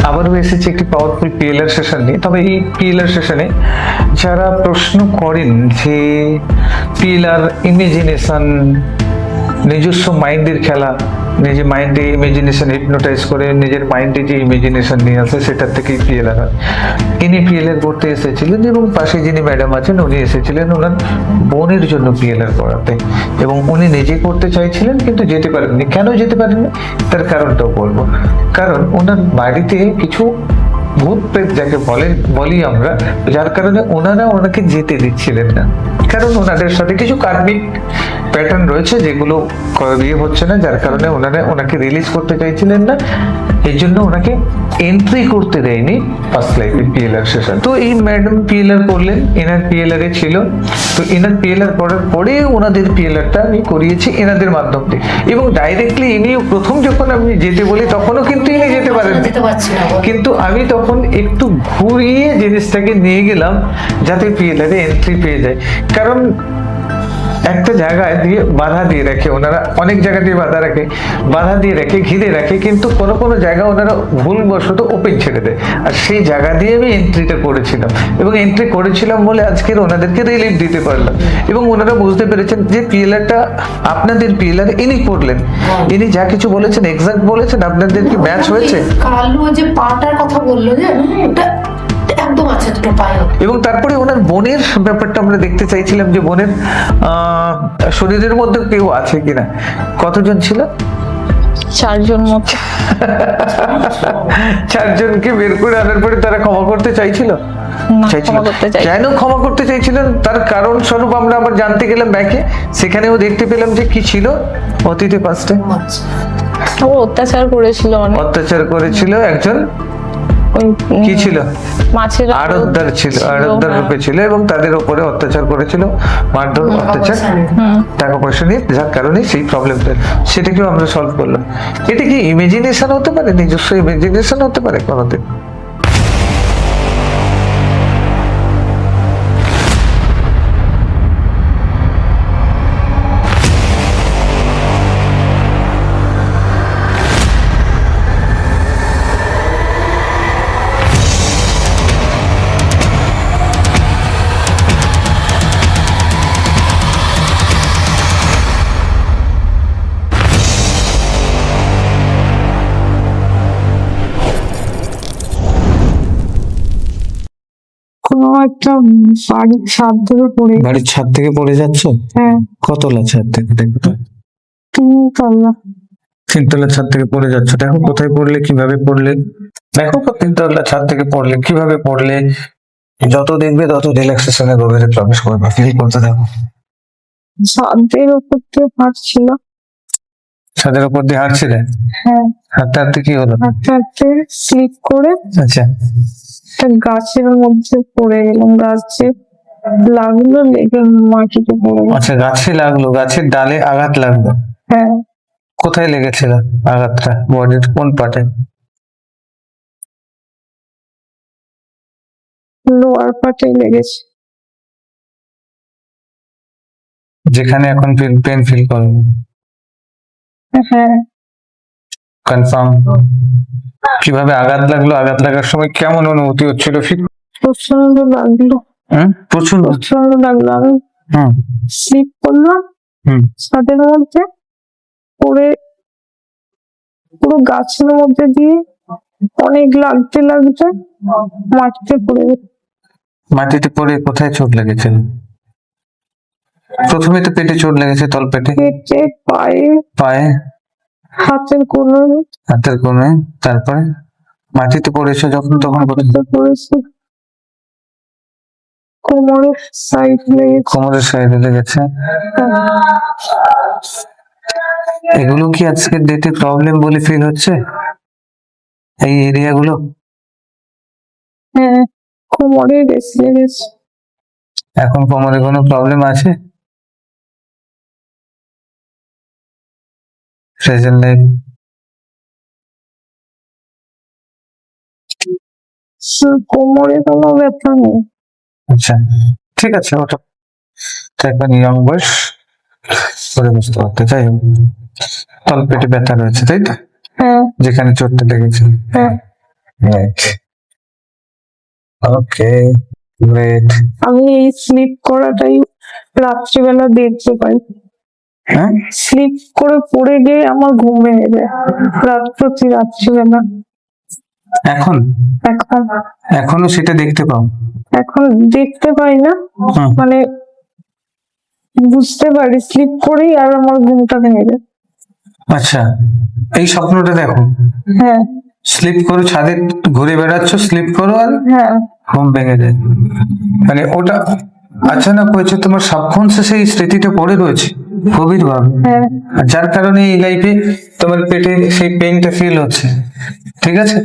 আবারও এসেছে একটি পাওয়ারফুল পিএলআর সেশন নিয়ে। তবে এই পিএলআর সেশনে যারা প্রশ্ন করেন যে পিএলআর ইমেজিনেশন, নিজস্ব মাইন্ডের খেলা, নিজের মাইন্ডে ইমেজিনেশন হিপনোটাইজ করে নিজের মাইন্ডে যে ইমেজিনেশন নিয়ে আসে সেটার থেকেই পিএলআর হয়। ইনি পিএলআর করতে এসেছিলেন এবং পাশে যিনি ম্যাডাম আছেন উনি এসেছিলেন ওনার বোনের জন্য পিএলআর করাতে, এবং উনি নিজে করতে চাইছিলেন কিন্তু যেতে পারেননি। কেন যেতে পারেননি তার কারণটাও বলবো। কারণ ওনার বাড়িতে কিছু ভূত প্রেত যাকে বলি আমরা, যার কারণে ওনারা ওনাকে যেতে দিচ্ছিলেন না। কারণ ওনাদের সাথে কিছু কার্মিক প্যাটার্ন রয়েছে যেগুলো বিয়ে হচ্ছে না, যার কারণে ওনাকে রিলিজ করতে চাইছিলেন না। এই জন্য ওনাকে এন্ট্রি করতে দেয়নি ফার্স্ট লাইফে পিএলআর সেশন। তো এই ম্যাডাম পিএলআর করলেন, এনার পিএলআর এ ছিল। তো এনার পিএলআর করার পরে ওনাদের পিএলআরটা আমি করিয়েছি এনাদের মাধ্যম দিয়ে, এবং ডাইরেক্টলি ইনিও প্রথম যখন আমি যেতে বলি তখনও কিন্তু ইনি যেতে পারেননি। কিন্তু আমি তখন একটু ঘুরিয়ে জিনিসটাকে নিয়ে গেলাম যাতে পিএলআর এ এন্ট্রি পেয়ে যায়। কারণ একটা জায়গায় দিয়ে বাধা দিয়ে রাখে ওনারা, অনেক জায়গা দিয়ে বাধা দিয়ে রাখে, ঘিরে রাখে, কিন্তু কোনো কোনো জায়গা ওনারা ভুলবশত ওপেন ছেড়ে দেয়। আর সেই জায়গা দিয়ে আমি এন্ট্রিটা করেছিলাম, এবং এন্ট্রি করেছিলাম বলে আজকের ওনাদেরকে রিলিফ দিতে পারলাম। এবং ওনারা বুঝতে পেরেছেন যে পিএলআরটা আপনাদের পিএলআর ইনি করলেন, ইনি যা কিছু বলেছেন এক্সাক্ট বলেছেন। আপনাদের কি ম্যাচ হয়েছে? কালো যে পাটার কথা বললো যে ওটা একদম আছে দুটো পায়ে। এবং তারপরে ওনার বোনের ব্যাপারটা আমরা দেখতে চাইছিলাম যে বোনের শরীরের মধ্যে কেউ আছে কিনা। কতজন ছিল? 4 জন মতো। 4 জনকে বের করে আনার পরে তারা ক্ষমা করতে চাইছিল। কেন ক্ষমা করতে চাইছিলেন তার কারণ স্বরূপ আমরা আবার জানতে গেলাম ব্যাকে, সেখানেও দেখতে পেলাম যে কি ছিল অতীতে পাস্টে ও অত্যাচার করেছিল, অত্যাচার করেছিল একজন, কি ছিল মাছের আড়তদার ছিল, আড়তদার রূপে ছিল, এবং তাদের উপরে অত্যাচার করেছিল, মারধর, অত্যাচার, টাকা পয়সা নিয়ে, যার কারণে সেই প্রবলেমটা সেটাকেও আমরা সলভ করলাম। এটা কি ইমেজিনেশন হতে পারে? নিজস্ব ইমেজিনেশন হতে পারে কোনোদিন? একটা বাড়ির ছাদ থেকে পড়ে, বাড়ির ছাদ থেকে পড়ে যাচ্ছ? হ্যাঁ। কতলা ছাদ থেকে? দেখো তো, 3 তলা। 3 তলা ছাদ থেকে পড়ে যাচ্ছ। দেখো কোথায় পড়লে, কিভাবে পড়লে, দেখো 3 তলা ছাদ থেকে পড়লে, কিভাবে পড়লে। যত দেখবে তত রিল্যাক্সেশনে গভীরে প্রবেশ করবে, ফিল করতে থাকো। ছাদের উপর দিয়ে হাঁটছিল। ছাদের উপর দিয়ে হাঁটছিলে? হ্যাঁ। হাঁটতে হাঁটতে কি হলো? হাঁটতে হাঁটতে স্লিপ করে আচ্ছা, একটা গাছের মধ্যে পড়ে গেলাম। গাছে লাগলো, লেগে মাটিতে পড়ে গেল। আচ্ছা, গাছে লাগলো, গাছের ডালে আঘাত লাগলো। হ্যাঁ। কোথায় লেগেছিল আঘাতটা? বডির কোন পার্টে? লোয়ার পার্টে লেগেছে। যেখানে এখন পেন ফিল করো? হ্যাঁ। কনফার্ম? কিভাবে আঘাত লাগলো? আঘাত লাগার সময় কেমন অনুভূতি হচ্ছিল? প্রচন্ড লাগলো। প্রচন্ড লাগলো। আমি স্লিপ করলাম ছাদের মধ্যে, পরে পুরো গাছের মধ্যে দিয়ে অনেক লাগতে মাটিতে পড়ে গেল। মাটিতে পড়ে কোথায় চোট লেগেছিল? প্রথমে তো পেটে চোট লেগেছে, তলপেটে, পেটে, পায়ে, হাতের কোণে। তারপরে মাটিতে পড়েছে যখন, তখন পড়েছে কোমরের সাইডে লেগেছে। এগুলো কি আজকের ডেটে প্রবলেম বলে ফিল হচ্ছে এই এরিয়াগুলো? হ্যাঁ, কোমরে রেস লেগেছে। এখন কোমরে কোনো প্রবলেম আছে? প্রেজেন্ট লাইফ কোমরে কোনো ব্যথা নেই। আচ্ছা, ঠিক আছে, ওটা এখন ইয়ং বয়স করে বুঝতে পারতে। যাই হোক, তলপেটে ব্যথা রয়েছে তাই তো? হ্যাঁ। যেখানে চোটটা লেগেছে। হ্যাঁ। রাইট, ওকে, গ্রেট। আমি এই স্লিপ করাটাই রাত্রিবেলা দেখতে পাই। হ্যাঁ, স্লিপ করে পড়ে গিয়ে আমার ঘুম ভেঙে যায় প্রতি রাত্রিবেলা। এখন এখন এখনো সেটা দেখতে পাও? এখন দেখতে পাই না, হুম। মানে বুঝতে পারি স্লিপ করেই আর আমার ঘুমটা ভেঙে যায়। আচ্ছা, এই স্বপ্নটা দেখো, হ্যাঁ স্লিপ করো, ছাদে ঘুরে বেড়াচ্ছ, স্লিপ করো আর হ্যাঁ ঘুম ভেঙে যায়। মানে ওটা আচানক হয়েছে, তোমার সাবকনসিয়াসে এই স্মৃতিটা পড়ে রয়েছে গভীর ভাবে, হ্যাঁ আর যার কারণে এই লাইফে তোমার পেটে সেই পেইনটা ফিল হচ্ছে। ঠিক আছে,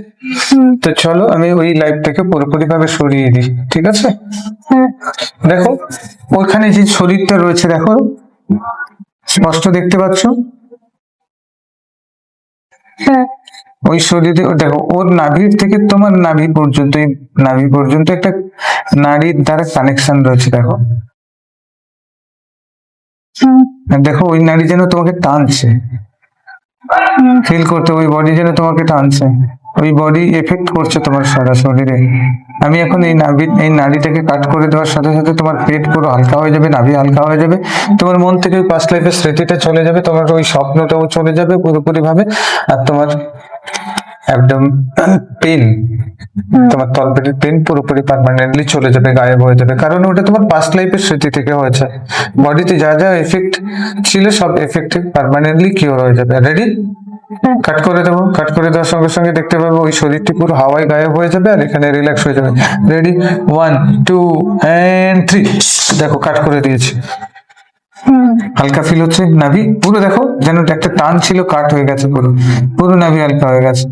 হুম, তো চলো আমি ওই লাইফটাকে পুরোপুরি ভাবে সরিয়ে দিই, ঠিক আছে? হ্যাঁ দেখো ওইখানে যে শরীরটা রয়েছে, দেখো স্পষ্ট দেখতে পাচ্ছ? হ্যাঁ ওই শরীরে দেখো, ওর নাভির থেকে তোমার নাভি পর্যন্ত, এই নাভি পর্যন্ত একটা নাড়ির দ্বারা কানেকশন রয়েছে, দেখো। হুম, দেখো ওই নাড়ি যেন তোমাকে টানছে, হুম, ফিল করতে, ওই বডি যেন তোমাকে টানছে, ওই বডি এফেক্ট করছে তোমার সারা শরীরে। আমি এখন এই নাড়িটাকে কাট করে দেওয়ার সাথে সাথে তোমার পেট পুরো হালকা হয়ে যাবে, নাভি হালকা হয়ে যাবে, তোমার মন থেকে ওই পাস্ট লাইফের স্মৃতিটা চলে যাবে, তোমার ওই স্বপ্নটাও চলে যাবে পুরোপুরি ভাবে, আর তোমার একদম পেন, তোমার তলপেটের পেন পুরোপুরি পার্মানেন্টলি চলে যাবে, গায়েব হয়ে যাবে, কারণ ওটা তোমার পাস্ট লাইফের স্মৃতি থেকে হয়েছে। বডিতে যা যা এফেক্ট ছিল সব এফেক্ট পার্মানেন্টলি কিওর হয়ে যাবে। রেডি? হ্যাঁ। কাট করে দেবো, কাট করে দেওয়ার সঙ্গে সঙ্গে দেখতে পাবো ওই শরীরটি পুরো হাওয়ায় গায়েব হয়ে যাবে, আর এখানে রিল্যাক্স হয়ে যাবে। Ready, 1 2 and 3। দেখো কাট করে দিয়েছি, হুম, হালকা ফিল হচ্ছে, নাভি পুরো দেখো যেন একটা টান ছিল, কাট হয়ে গেছে, পুরো পুরো নাভি হালকা হয়ে গেছে,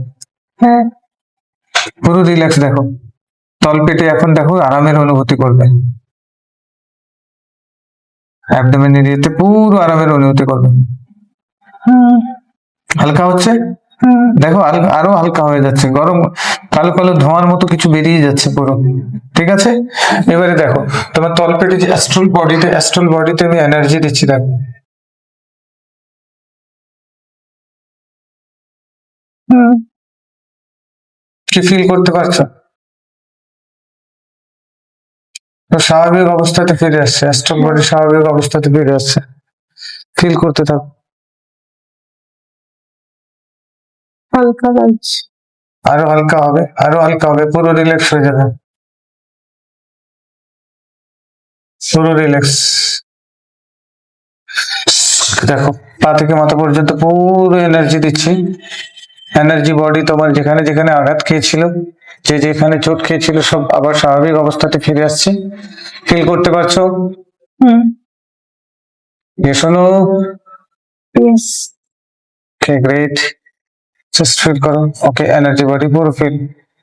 হ্যাঁ পুরো রিল্যাক্স। দেখো তলপেটে এখন দেখো আরামের অনুভূতি করবে, অ্যাবডোমেন এরিয়াতে পুরো আরামের অনুভূতি করবে, হুম, হালকা হচ্ছে। হুম, দেখো আরো হালকা হয়ে যাচ্ছে, গরম কালো কালো ধোঁয়ার মতো কিছু বেরিয়ে যাচ্ছে পুরো। ঠিক আছে, এবারে দেখো তোমার তলপেটে যে অ্যাস্ট্রাল বডিতে আমি এনার্জি দিচ্ছি, দেখো হুম, কি ফিল করতে পারছো? তো স্বাভাবিক অবস্থাতে ফিরে আসছে, অ্যাস্ট্রাল বডি স্বাভাবিক অবস্থাতে ফিরে আসছে, ফিল করতে থাকো। হালকা লাগছে। আরো হালকা হবে, আরো হালকা হবে, পুরো রিল্যাক্স হয়ে যাবে, পুরো রিল্যাক্স। দেখো পা থেকে মাথা পর্যন্ত পুরো এনার্জি দিচ্ছি, এনার্জি বডি তোমার যেখানে যেখানে আঘাত খেয়েছিল, যে যেখানে চোট খেয়েছিল, সব আবার স্বাভাবিক অবস্থাতে ফিরে আসছে। ফিল করতে পারছো? হুম, শোনো, yes. Okay great, just feel করো। ওকে, এনার্জি বডি পুরো ফিল।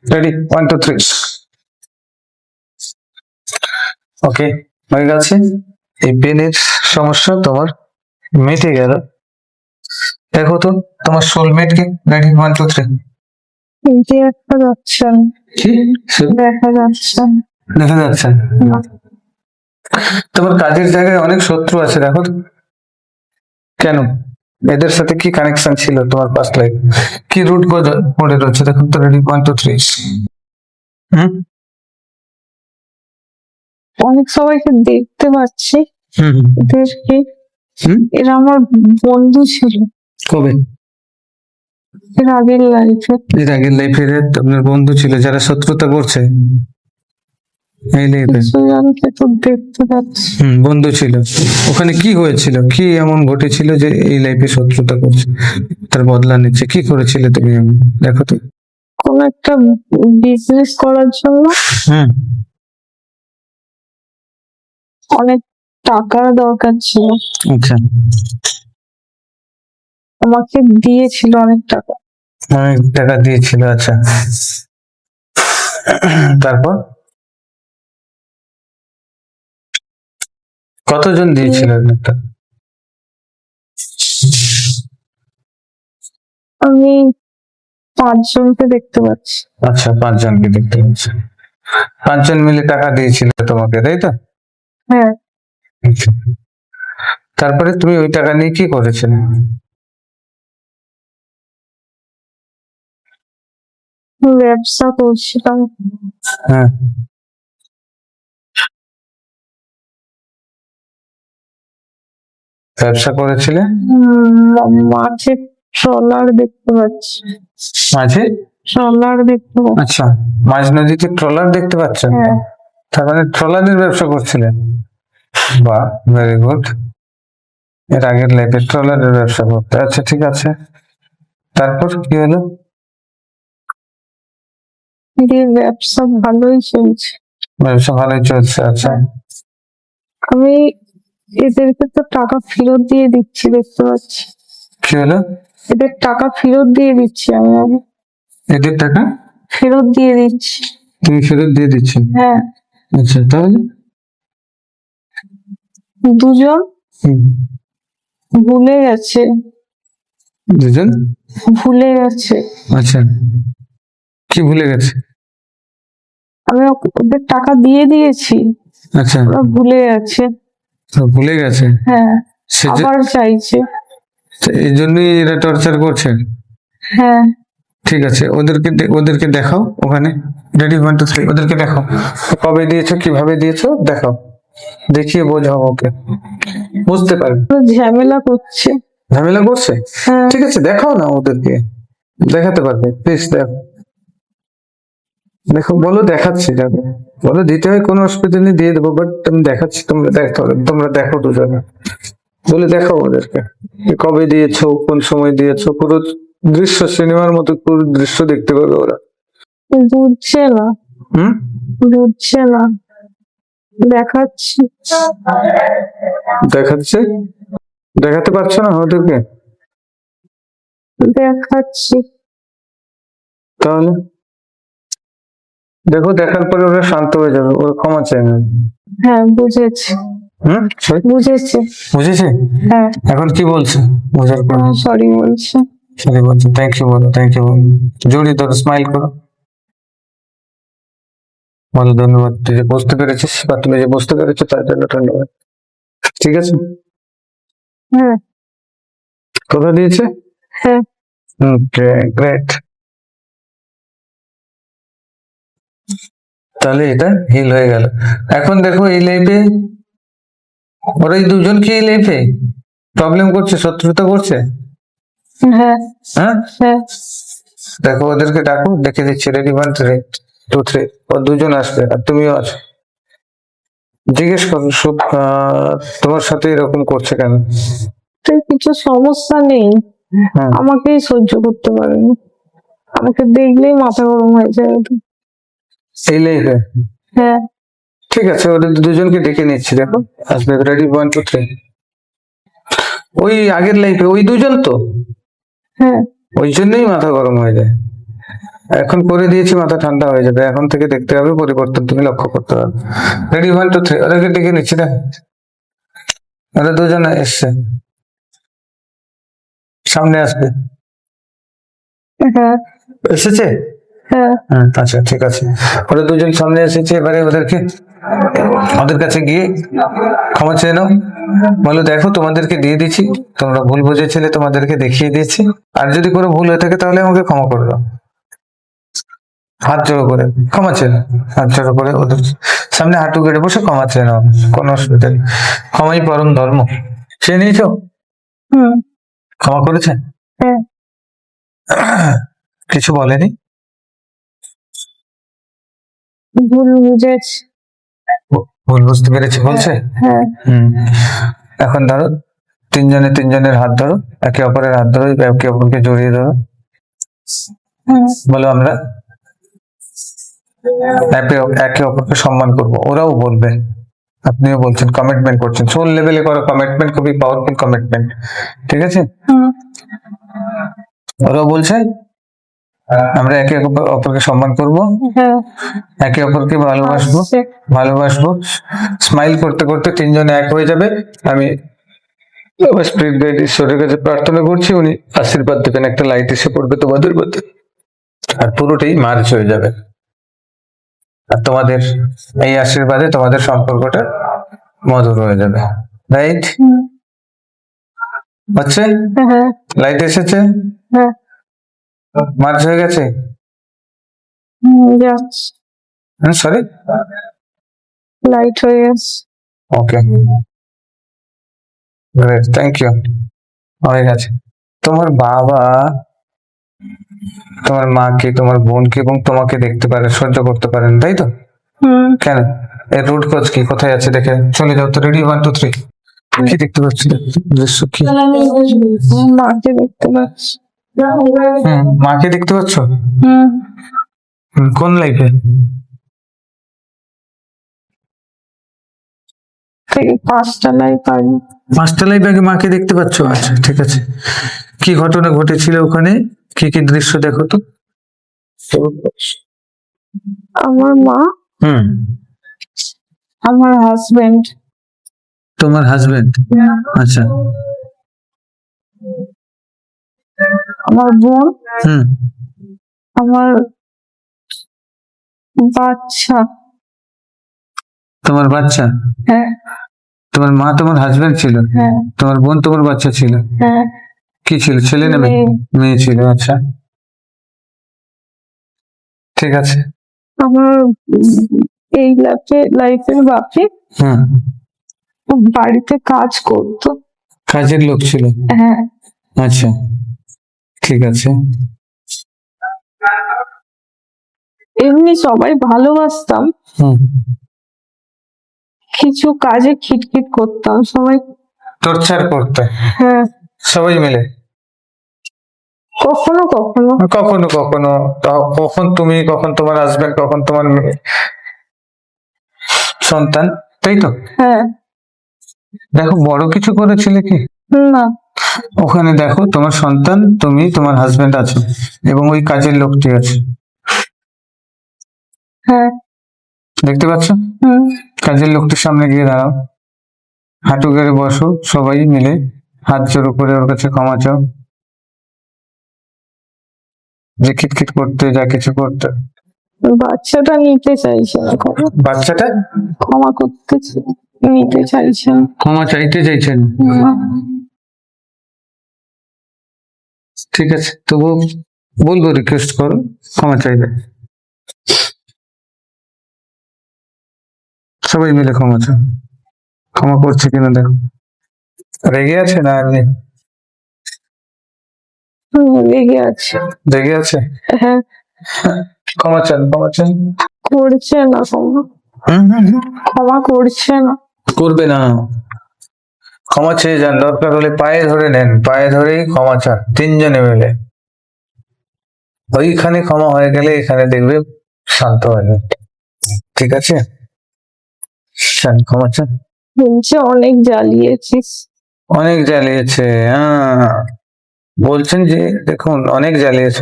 রেডি, 1 2 3। ওকে, হয়ে গেছে। এই পেনের সমস্যা তোমার মিটে গেল। দেখো তো তোমার সোলমেট কে। রেডি, 1 2 3। দেখা যাচ্ছে না। কি দেখা যাচ্ছে না। দেখা যাচ্ছে না? না। তোমার কাজের জায়গায় অনেক শত্রু আছে, দেখো তো। কেন? এদের সাথে কি কানেকশন ছিল তোমার পাস্ট লাইফ? কি রুট পড়ে রয়েছে? দেখো তো। রেডি, 1 2 3। হুম অনেক সবাইকে দেখতে পাচ্ছি, হুম এদেরকে, হুম। এরা আমার বন্ধু ছিল কবে? এর আগের লাইফে। এর আগের লাইফের আপনার বন্ধু ছিল, যারা শত্রুতা করছে এই লাইফে? কিছু জনকে তো দেখতে পাচ্ছি। বন্ধু ছিল। ওখানে কি হয়েছিল, কি এমন ঘটেছিল যে এই লাইফে শত্রুতা করছে, তার বদলা নিচ্ছে? কি করেছিলে তুমি এমন? দেখো তো। কোন একটা বিজনেস করার জন্য হুম অনেক টাকার দরকার ছিল, আচ্ছা, আমাকে দিয়েছিল অনেক টাকা। অনেক টাকা দিয়েছিল, আচ্ছা। তারপর কতজন দিয়েছিল একটা? আমি 5 জনকে দেখতে পাচ্ছি। আচ্ছা, 5 জনকে দেখতে পাচ্ছি। 5 জন মিলে টাকা দিয়েছিল তোমাকে, তাই তো? হ্যাঁ, আচ্ছা। তারপরে তুমি ওই টাকা নিয়ে কি করেছিলে? ব্যবসা করছিলাম। হ্যাঁ, ব্যবসা করেছিলে? মাছের ট্রলার দেখতে পাচ্ছি। মাঝে? ট্রলার দেখতে পাচ্ছি। আচ্ছা, মাঝ নদীতে ট্রলার দেখতে পাচ্ছেন? হ্যাঁ। তার মানে ট্রলারের ব্যবসা করছিলেন? বাহ, ভেরি গুড। এর আগের লাইফে ট্রলারের ব্যবসা করতে। আচ্ছা, ঠিক আছে। তারপর কি হলো? দিয়ে ব্যবসা ভালোই চলছে। ব্যবসা ভালোই চলছে। আচ্ছা, আমি এদেরকে তো টাকা ফেরত দিয়ে দিচ্ছি, দেখতে পাচ্ছি। কি হলো? এদের টাকা ফেরত দিয়ে দিচ্ছি আমি এদের টাকা ফেরত দিয়ে দিচ্ছি। তুমি ফেরত দিয়ে দিচ্ছ? হ্যাঁ। আচ্ছা, তাহলে দুজন হুম, ভুলে গেছে। দুজন ভুলে গেছে। আচ্ছা, কি ভুলে গেছে? আমি ওদের টাকা দিয়ে দিয়েছি, আচ্ছা, ওরা ভুলে গেছে। তো ভুলে গেছে। হ্যাঁ, সে আবার চাইছে। এই জন্যই এরা টর্চার করছে। হ্যাঁ। ঠিক আছে, ওদেরকে দেখাও ওখানে। রেডি 1 2 3, ওদেরকে দেখাও। কবে দিয়েছো, কিভাবে দিয়েছো দেখাও, দেখিয়ে বোঝাও ওকে, বুঝতে পারবে। ওরা ঝামেলা করছে। ঝামেলা করছে? হ্যাঁ। ঠিক আছে, দেখাও না ওদেরকে, দেখাতে পারবে। প্লিজ দেখো, দেখো, বলো দেখাচ্ছি, যাবে বলো দিতে হয়, কোনো অসুবিধা নেই, দিয়ে দেবো, বাট আমি দেখাচ্ছি, তোমরা দেখো দুজনে, বলে দেখাও ওদেরকে যে কবে দিয়েছো, কোন সময় দিয়েছো, পুরো দৃশ্য, সিনেমার মতো পুরো দৃশ্য দেখতে পাবে ওরা। বুঝছে না, হুম, বুঝছে না। দেখাচ্ছি। দেখাচ্ছে, দেখাতে পারছো না ওদেরকে? দেখাচ্ছি। তাহলে দেখো, দেখার পরে ওরা শান্ত হয়ে যাবে, ওরা ক্ষমা চায় না। হ্যাঁ, বুঝেছি। হুম, sorry? বুঝেছি। বুঝেছে? হ্যাঁ। এখন কি বলছে বোঝার পর? সরি বলছে। সরি বলছে। থ্যাংক ইউ বলো, থ্যাংক ইউ বলো, জড়িয়ে ধরো, স্মাইল করো, বলো ধন্যবাদ, তুই যে বুঝতে পেরেছিস বা তুমি যে বুঝতে পেরেছো তার জন্য ধন্যবাদ। ঠিক আছে? হ্যাঁ। কথা দিয়েছে? হ্যাঁ। গ্রেট। তাহলে এটা হিল হয়ে গেল। এখন দেখো এই লাইফে ওরা এই দুজন কি এই লাইফে প্রবলেম করছে, শত্রুতা করছে? হ্যাঁ। হ্যাঁ, হ্যাঁ। দেখো ওদেরকে ডাকো, দেখে দিচ্ছি। রেডি 1 2 3, ও দুজন আসবে আর তুমিও আছো। জিজ্ঞেস করো, শুভ তোমার সাথে এরকম করছে কেন? তো কিছু সমস্যা নেই, হ্যাঁ, আমাকেই সহ্য করতে পারেনি। আমাকে দেখলেই মাথা গরম হয়ে যায়। এই লাইফে? হ্যাঁ। ঠিক আছে, ওদের দুজনকে ডেকে নিচ্ছি, দেখো আসবে। রেডি 1 2 3। ওই আগের লাইফে ওই দুজন তো, হ্যাঁ। ওই জন্যই মাথা গরম হয়ে যায়। এখন করে দিয়েছি, মাথা ঠান্ডা হয়ে যাবে। এখন থেকে দেখতে হবে পরিবর্তন, তুমি লক্ষ্য করতে হবে। রেডি 1 2 3, ওদেরকে ডেকে নিচ্ছি, দেখ ওরা দুজন এসছে, সামনে আসবে। হ্যাঁ। এসেছে? হ্যাঁ। আচ্ছা, ঠিক আছে, ওরা দুজন সামনে এসেছে। এবারে ওদের কাছে গিয়ে ক্ষমা চেয়ে নাও, বলো দেখো তোমাদেরকে দিয়ে দিচ্ছি, তোমরা ভুল বুঝেছিলে, তোমাদেরকে দেখিয়ে দিয়েছি, আর যদি কোনো ভুল হয়ে থাকে তাহলে আমাকে ক্ষমা করে দাও। হাত জোড়ো করে ক্ষমা চেয়ে নাও, হাত জোড়ো করে ওদের সামনে হাঁটু গেড়ে বসে ক্ষমা চেয়ে নাও, কোনো অসুবিধা নেই। ক্ষমাই পরম ধর্ম। সে নিয়েছো? হুম। ক্ষমা করেছে? হ্যাঁ। কিছু বলেনি? ভুল বুঝেছি। ভুল বুঝতে পেরেছি বলছে? হ্যাঁ। এখন ধরো তিনজনের হাত ধরো, একে অপরের হাত ধরো, একে অপরকে জড়িয়ে ধরো, বলো আমরা একে অপরকে সম্মান করব। ওরাও বলবে, আপনিও বলছেন, কমিটমেন্ট করছেন, সোল লেভেলে করো কমিটমেন্ট, খুবই পাওয়ারফুল কমিটমেন্ট। ঠিক আছে? ওরাও বলছে আমরা একে অপরকে সম্মান করব, হ্যাঁ। একে অপরকে ভালোবাসবো। স্মাইল করতে করতে তিনজনে এক হয়ে যাবে। আমি আমার স্পিরিট গাইড ঈশ্বরের কাছে প্রার্থনা করছি, উনি আশীর্বাদ দেবেন, একটা লাইট এসে পড়বে তোমাদের মধ্যে, আর পুরোটাই মার্চ হয়ে যাবে। আর তোমাদের এই আশীর্বাদে তোমাদের সম্পর্কটা মধুর হয়ে যাবে। রাইট? হচ্ছে? হ্যাঁ। লাইট এসেছে, হ্যাঁ। মার্চ হয়ে গেছে। যাচ্ছে, সরি, লাইট হয়ে গেছে। ওকে, গ্রেট, থ্যাংক ইউ। হয়ে গেছে। তোমার বাবা তোমার মাকে, তোমার বোনকে এবং তোমাকে দেখতে পারে, সহ্য করতে পারেন, তাই তো? কেন? এর রুট কজ কি? কোথায় আছে দেখে চলে যাও তো। রেডি, 1 2 3। কি দেখতে পাচ্ছি? দৃশ্য কি? মাকে দেখতে পাচ্ছি। মাকে দেখতে পাচ্ছ? হুম, কোন লাইফে? থেকে 5টা লাইট পাই। 5টা লাইফ আগে মাকে দেখতে পাচ্ছ? আচ্ছা, ঠিক আছে। কি ঘটনা ঘটেছিল ওখানে? কি কি দৃশ্য দেখো তো? আমার মা, হুম। আমার হাজবেন্ড, তোমার হাজবেন্ড? আচ্ছা। আমার বোন, হুম। আমার বাচ্চা। তোমার বাচ্চা? হ্যাঁ, তোমার মা তোমার হাজবেন্ড ছিল? হ্যাঁ, তোমার বোন তোমার বাচ্চা ছিল? হ্যাঁ। কি ছিল, ছেলে না মেয়ে? মেয়ে। মেয়ে ছিল, আচ্ছা, ঠিক আছে। আমার এই লাইফের বাপে হুম। বাড়িতে কাজ করতো। কাজের লোক ছিল? হ্যাঁ, আচ্ছা, ঠিক আছে। এমনি সবাই ভালোবাসতাম, হুম। কিছু কাজে খিটখিট করতাম সবাই। টর্চার করতে হ্যাঁ, সবাই মিলে? কখনো কখনো। কখনো কখনো? কখন তুমি, কখন তোমার হাজবেন্ড, কখন তোমার সন্তান, তাই তো? হ্যাঁ, দেখো, বড় কিছু করেছিলে কি না, ওখানে? দেখো, তোমার সন্তান, তুমি, তোমার হাজবেন্ড আছে এবং ওই কাজের লোকটি আছে, হ্যাঁ, দেখতে পাচ্ছ? হুম, কাজের লোকটির সামনে গিয়ে দাঁড়াও, হাঁটু গেড়ে বসো, সবাই মিলে হাত জোড়ো করে ওর কাছে ক্ষমা চাও, যে খিটখিট করতে, যা কিছু করতে। বাচ্চাটা নিতে চাইছে না, বাচ্চাটা ক্ষমা নিতে চাইছে না। ক্ষমা চাইতে চাইছেন? হুম, ঠিক আছে, তবু বলবো, রিকোয়েস্ট করো, ক্ষমা চাইবে। সবাই মিলে ক্ষমা চাও, ক্ষমা করছে কিনা দেখো। রেগে আছে না এমনি? রেগে আছে। রেগে আছে? হ্যাঁ, ক্ষমা চান, ক্ষমা চান। করছে না ক্ষমা, ক্ষমা করছে না। করবে না? ক্ষমা চেয়ে যান, দরকার হলে পায়ে ধরে নেন, পায়ে ধরেই ক্ষমা চান, 3জনে মিলে। ওইখানে ক্ষমা হয়ে গেলে এখানে দেখবে শান্ত হয়ে যাবে, ঠিক আছে? চান, ক্ষমা চান। বলছে অনেক জ্বালিয়েছিস। অনেক জ্বালিয়েছে, বলছেন যে দেখুন, অনেক জ্বালিয়েছ,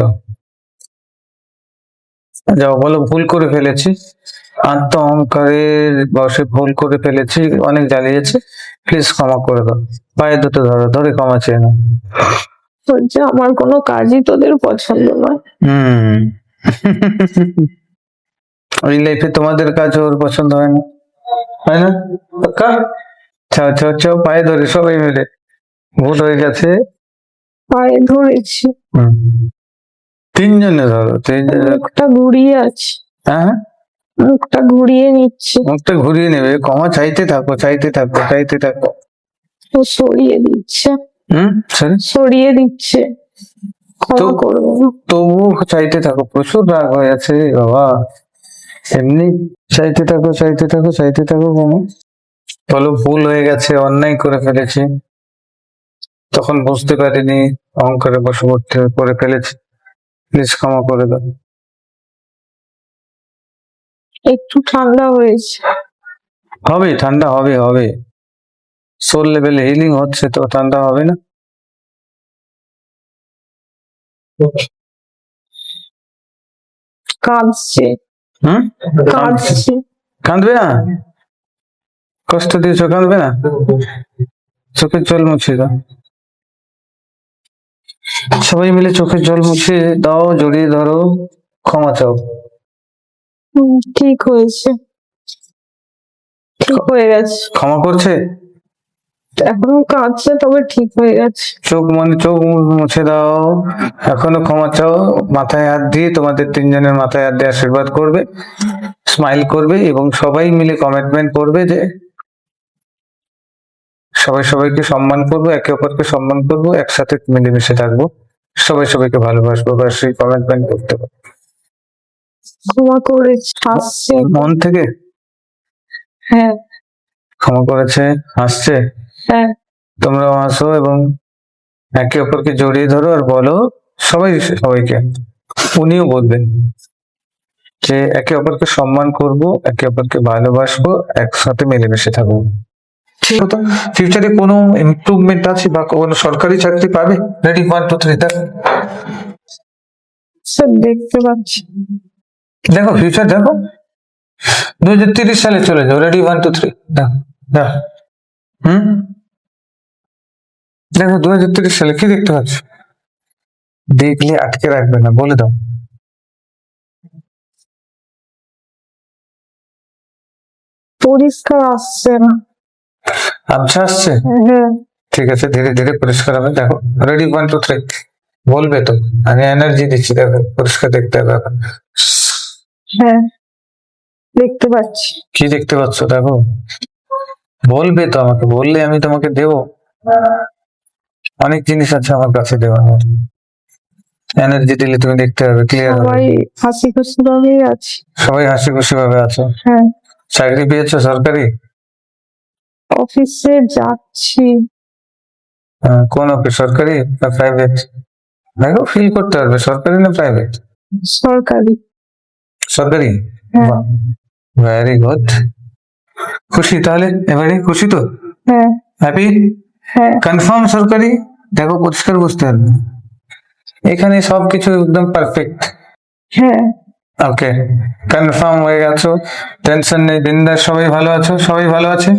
যাও বলো ভুল করে ফেলেছি, আত্ম অহংকারের বশে ভুল করে ফেলেছি, অনেক জ্বালিয়েছে, প্লিজ ক্ষমা করে দাও। পায়ে দুটো ধরো, ধরে ক্ষমা চেয়ে নাও। বলছে আমার কোনো কাজই তোদের পছন্দ নয়। হুম। ওই লাইফে তোমাদের কাজ ওর পছন্দ হয় না, হয় না? পাক্কা? চাও চাও চাও, পায়ে ধরে সবাই মিলে, ভুল হয়ে গেছে। পায়ে ধরেছি, 3জনে ধরো, 3জনে। মুখটা ঘুরিয়ে আছে, হ্যাঁ, মুখটা ঘুরিয়ে নিচ্ছে। মুখটা ঘুরিয়ে নেবে, ক্ষমা চাইতে থাকো, চাইতে থাকো, চাইতে থাকো। ও সরিয়ে দিচ্ছে, সরি। সরিয়ে দিচ্ছে, ক্ষমা করবো না। তবু চাইতে থাকো, প্রচুর রাগ হয়ে আছে বাবা, এমনি চাইতে থাকো, চাইতে থাকো, চাইতে থাকো। কোনো বলো ভুল হয়ে গেছে, অন্যায় করে ফেলেছি, তখন বুঝতে পারিনি, অহংকারে বশবর্তী করে ফেলেছি, প্লিজ ক্ষমা করে দাও। একটু ঠান্ডা হয়েছে। হবে, ঠান্ডা হবে, হবে, সোল লেভেলে হিলিং হচ্ছে তো ঠান্ডা হবে না? কাঁদছে, হুম। কাঁদছে। কাঁদবে না? কষ্ট দিয়েছ, কাঁদবে না? চোখের জল মুছে দাও, সবাই মিলে চোখের জল মুছে দাও, জড়িয়ে ধরো, ক্ষমা চাও। ঠিক হয়েছে, ঠিক হয়ে গেছে। ক্ষমা করছে? এখনো কাঁদছে, তবে ঠিক হয়ে গেছে। চোখ মুছে দাও, এখনো ক্ষমা চাও, মাথায় হাত দিয়ে তোমাদের তিনজনের মাথায় হাত দিয়ে আশীর্বাদ করবে, স্মাইল করবে এবং সবাই মিলে কমিটমেন্ট করবে যে সবাই সবাইকে সম্মান করবো, একে অপরকে সম্মান করবো, একসাথে মিলেমিশে থাকবো, সবাই সবাইকে ভালোবাসবো, বা সেই কমিটমেন্ট করতে হবে ক্ষমা করেছে, হাসছে। মন থেকে। হ্যাঁ ক্ষমা করেছে, হাসছে। হ্যাঁ। তোমরাও হাসো এবং একে অপরকে জড়িয়ে ধরো আর বলো সবাইকে, উনিও বলবেন যে একে অপরকে সম্মান করব, একে অপরকে ভালোবাসবো, একসাথে মিলেমিশে থাকবো। ঠিক আছে, ফিউচারে কোনো ইমপ্রুভমেন্ট আছে বা কোনো সরকারি চাকরি পাবে? রেডি 1 2 3 স্যার দেখতে পাচ্ছি। দেখো ফিউচার দেখো, 2030 সালে চলে যাও। রেডি 1 2 3 দেখো দেখো। দেখো 2030 সালে কি দেখতে পাচ্ছ? দেখলে আটকে রাখবে না, বলে দাও। পরিষ্কার আসছে না। আচ্ছা আসছে, হ্যাঁ ঠিক আছে, ধীরে ধীরে পরিষ্কার হবে। দেখো রেডি 1 2 3 বলবে তো, আমি এনার্জি দিচ্ছি, দেখো পরিষ্কার দেখতে হবে এখন। হ্যাঁ দেখতে পাচ্ছি। কি দেখতে পাচ্ছ? দেখো বলবে তো, আমাকে বললে আমি তোমাকে দেবো। অনেক জিনিস আছে আমার কাছে দেওয়া, এনার্জি দিলে তুমি দেখতে পাবে, ক্লিয়ার হবে। সবাই হাসি খুশি ভাবেই আছে। সবাই হাসি খুশি ভাবে আছো। হ্যাঁ চাকরি পেয়েছো সরকারি? অফিসে যাচ্ছি। কোন অফিস, সরকারি না প্রাইভেট? দেখো ফিল করতে পারবে সরকারি না প্রাইভেট। সরকারি। সরকারি, হ্যাঁ ভেরি গুড। খুশি তাহলে, এবারে খুশি তো? হ্যাঁ হ্যাপি? হ্যাঁ কনফার্ম সরকারি? দেখো পরিষ্কার বুঝতে পারবে, এখানে সবকিছু একদম পারফেক্ট। হ্যাঁ ওকে, কনফার্ম হয়ে গেছো, টেনশন নেই, বিন্দাস। সবাই ভালো আছো? সবাই ভালো আছে?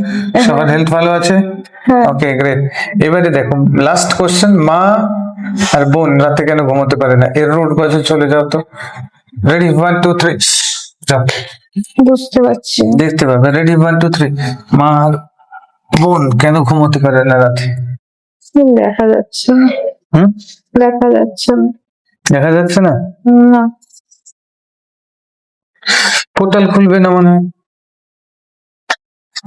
সবার হেলথ ভালো আছে? হ্যাঁ। Okay great. এবারে দেখো লাস্ট কোশ্চেন, মা আর বোন রাতে কেন ঘুমোতে পারে না? এর রুট কজে চলে যাও তো। রেডি 1 2 3 যাও, বুঝতে পারছি। দেখতে পাবে। রেডি 1 2 3 মা আর বোন কেন ঘুমোতে পারে না রাতে? দেখা যাচ্ছে না। হুম, দেখা যাচ্ছে না। দেখা যাচ্ছে না? না। পোর্টাল খুলবে না মনে হয়।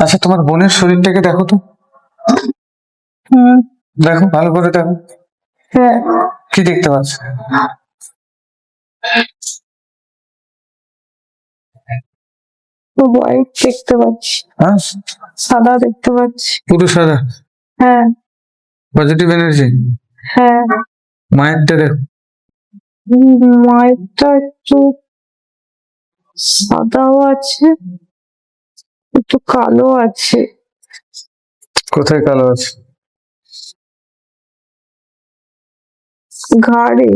আচ্ছা তোমার বোনের শরীরটাকে দেখো তো, হুম। দেখো ভালো করে দেখো, হ্যাঁ কি দেখতে পাচ্ছ? হোয়াইট দেখতে পাচ্ছি, হ্যাঁ, সাদা দেখতে পাচ্ছি। পুরো সাদা, হ্যাঁ পজিটিভ এনার্জি। হ্যাঁ। মায়েরটা দেখো, মায়েরটা একটু সাদাও আছে, একটু কালো আছে। কোথায় কালো আছে? ঘাড়ে।